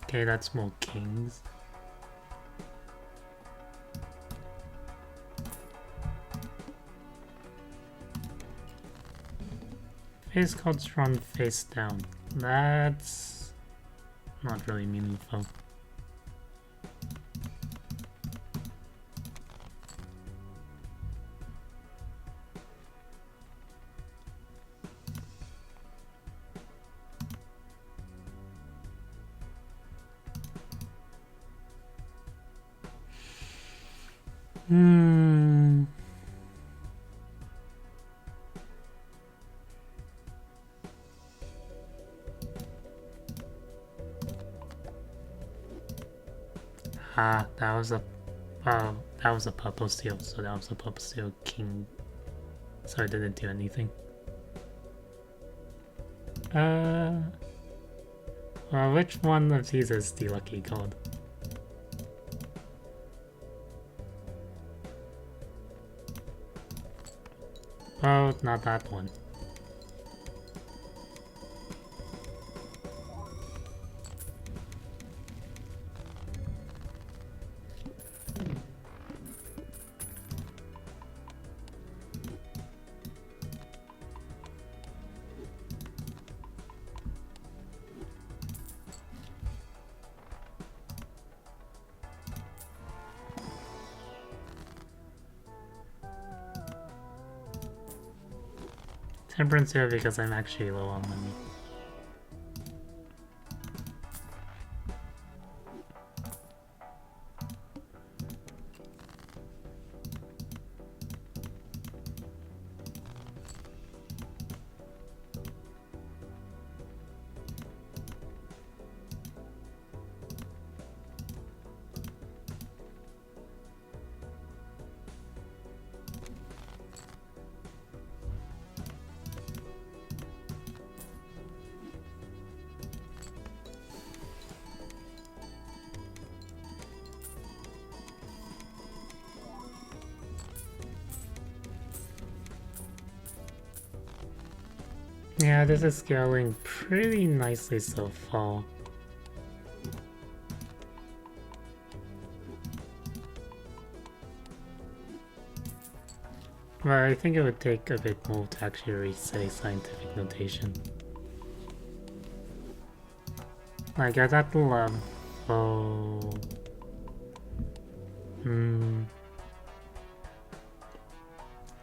Okay, that's more kings. Face cards run face down. That's not really meaningful. That was a that was a purple seal, so that was a purple seal king. So I didn't do anything. Well, which one of these is the lucky card? Oh, not that one. Temperance here because I'm actually low on money. Yeah, this is scaling pretty nicely so far. But I think it would take a bit more to actually re-say scientific notation. Like at that level...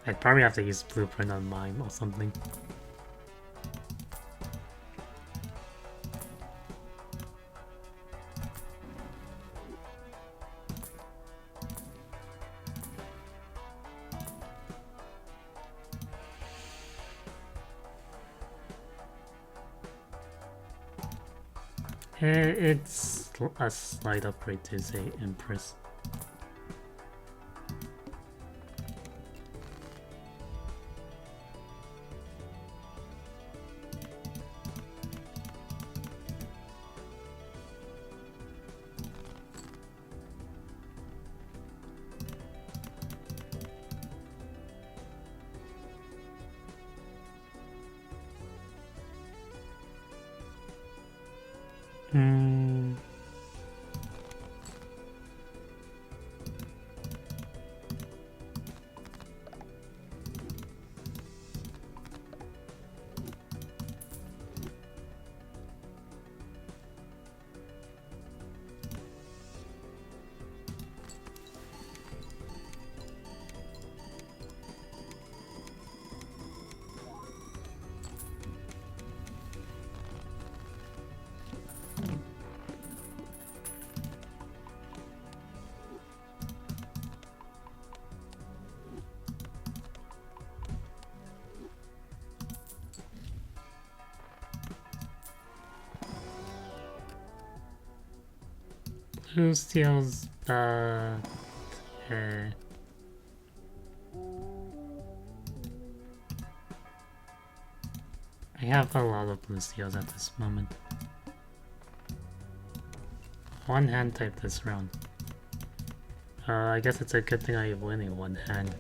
I'd probably have to use blueprint on mine or something. It's a slight upgrade to, say, Empress. Blue steals, but I have a lot of blue steals at this moment. One hand type this round. I guess it's a good thing I win in one hand.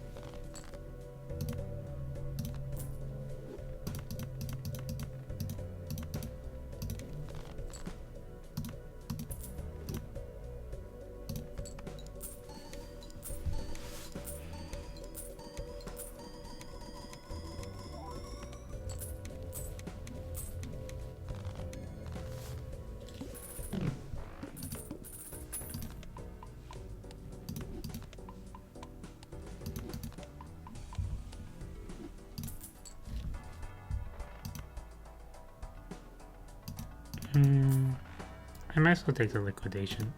I might as well take the liquidation.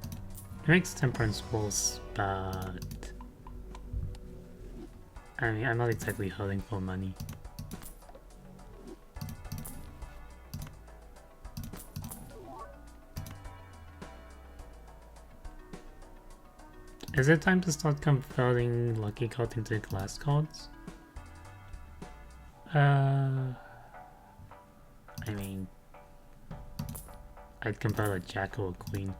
It makes temperance rolls, but I mean, I'm not exactly holding for money. Is it time to start converting lucky cards into glass cards? I mean, I'd convert a jack or a queen.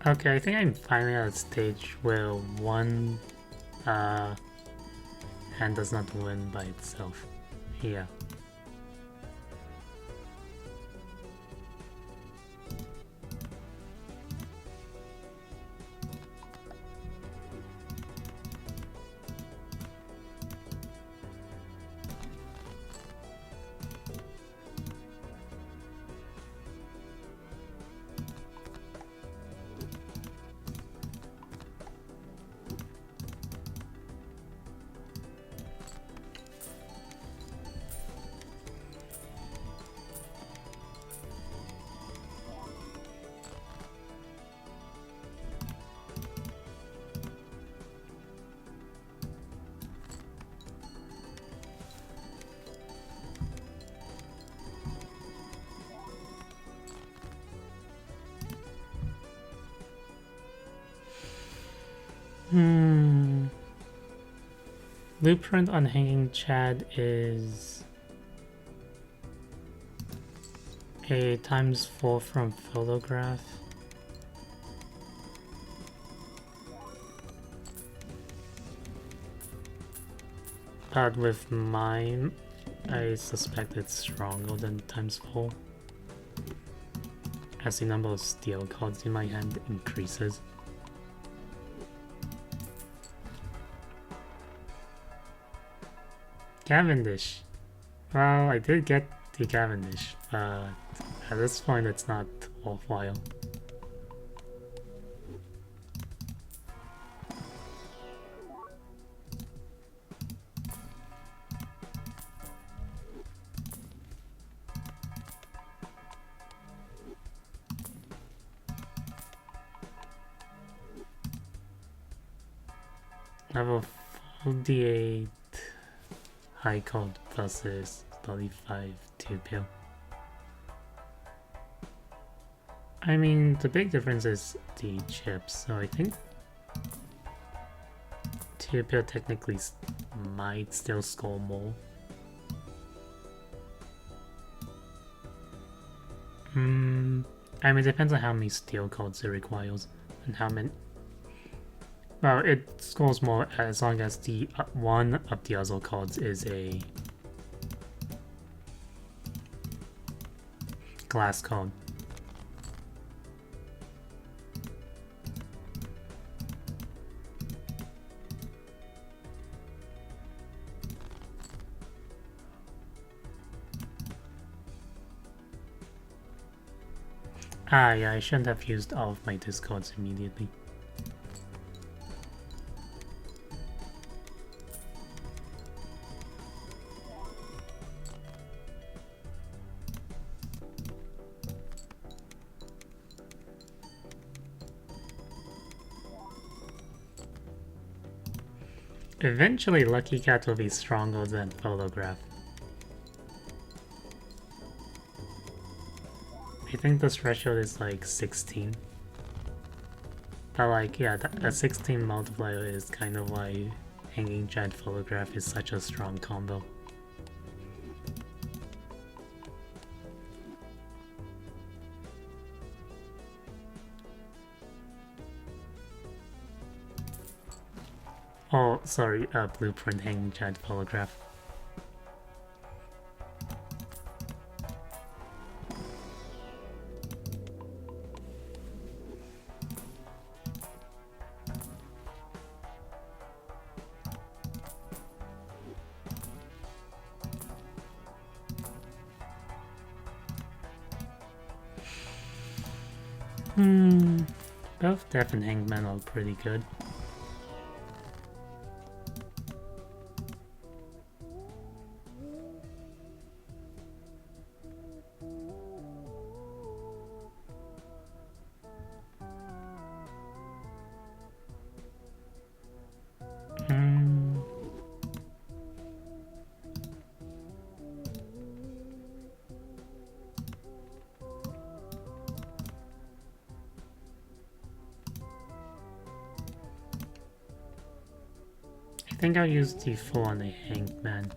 Okay, I think I'm finally at a stage where one hand does not win by itself. Yeah. Blueprint on Hanging Chad is a ×4 from photograph. But with mine, I suspect it's stronger than ×4, as the number of steel cards in my hand increases. Cavendish. Well, I did get the Cavendish, but at this point it's not worthwhile. Level 48 high card versus 35 2-pill. I mean, the big difference is the chips, so I think 2-pill technically might still score more. I mean, it depends on how many steel cards it requires and how many. Well, it scores more as long as the one of the other cards is a glass card. Ah, yeah, I shouldn't have used all of my discards immediately. Eventually, Lucky Cat will be stronger than Photograph. I think the threshold is like 16. But like, yeah, that 16 multiplier is kind of why Hanging Giant Photograph is such a strong combo. Oh, sorry, Blueprint Hanging Giant Photograph. Both Death and Hangman are pretty good. I think I'll use D4 on the Hangman.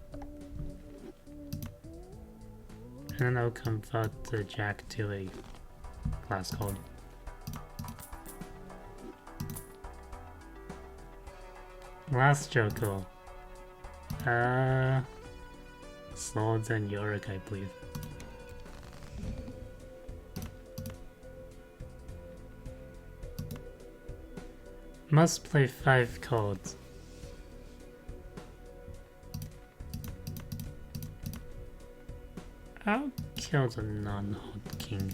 And then I'll convert the Jack to a glass card. Last Joker. Swords and Yorick, I believe. Must play 5 cards. I'll kill the non-hot king.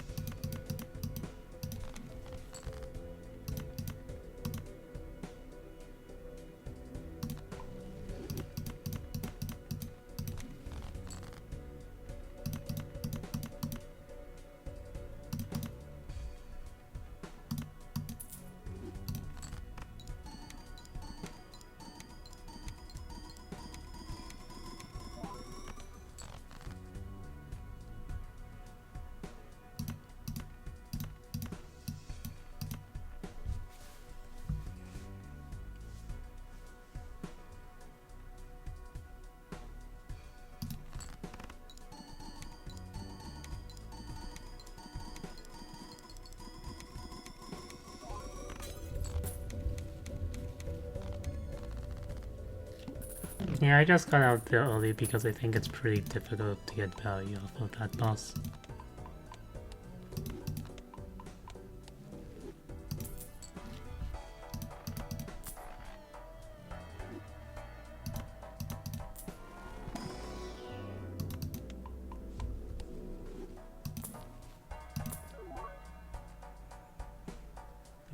Yeah, I just got out there early because I think it's pretty difficult to get value off of that boss.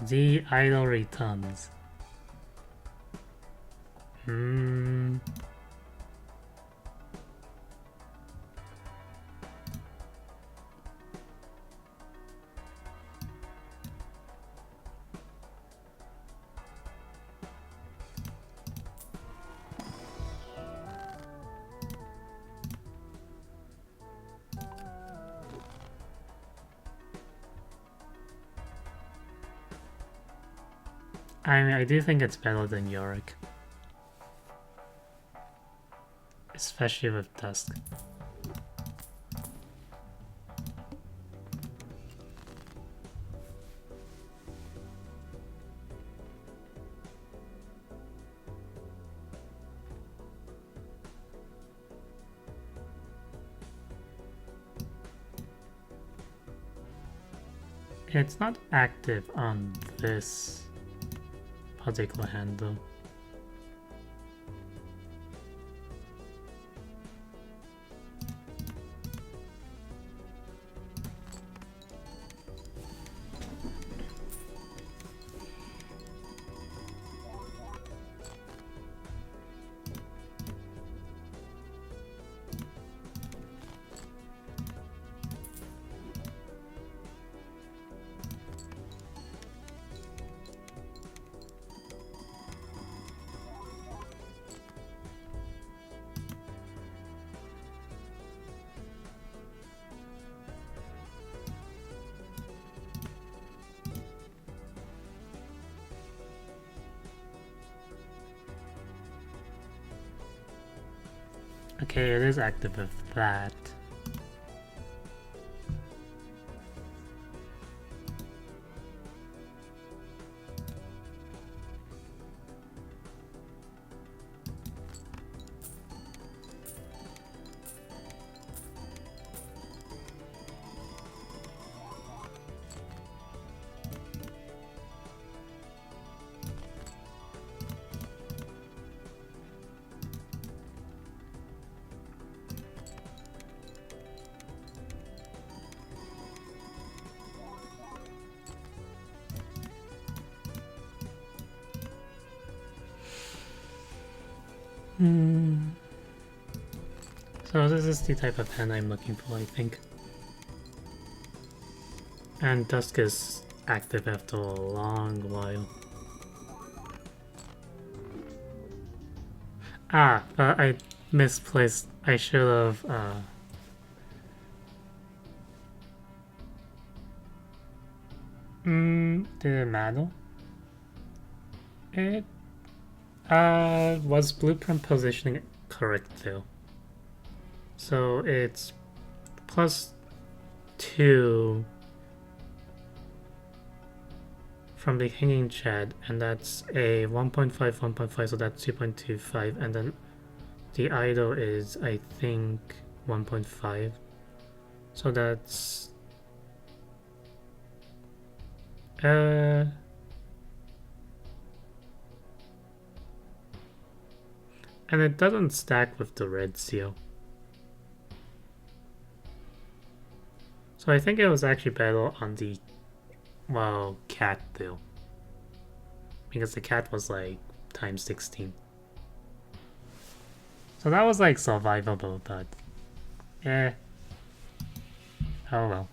The idol returns. I mean, I do think it's better than Yorick. Especially with Dusk. It's not active on this particular handle. Okay, it is active with that. So this is the type of pen I'm looking for, I think. And Dusk is active after a long while. I misplaced. I should have, did it matter? It, was blueprint positioning correct though? So it's +2 from the hanging chat, and that's a 1.5, 1.5, so that's 2.25, and then the idle is, I think, 1.5. So that's and it doesn't stack with the red seal. So I think it was actually better on the, well, cat though. Because the cat was like times 16. So that was like survivable, but oh well.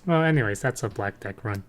Well, anyways, that's a black deck run.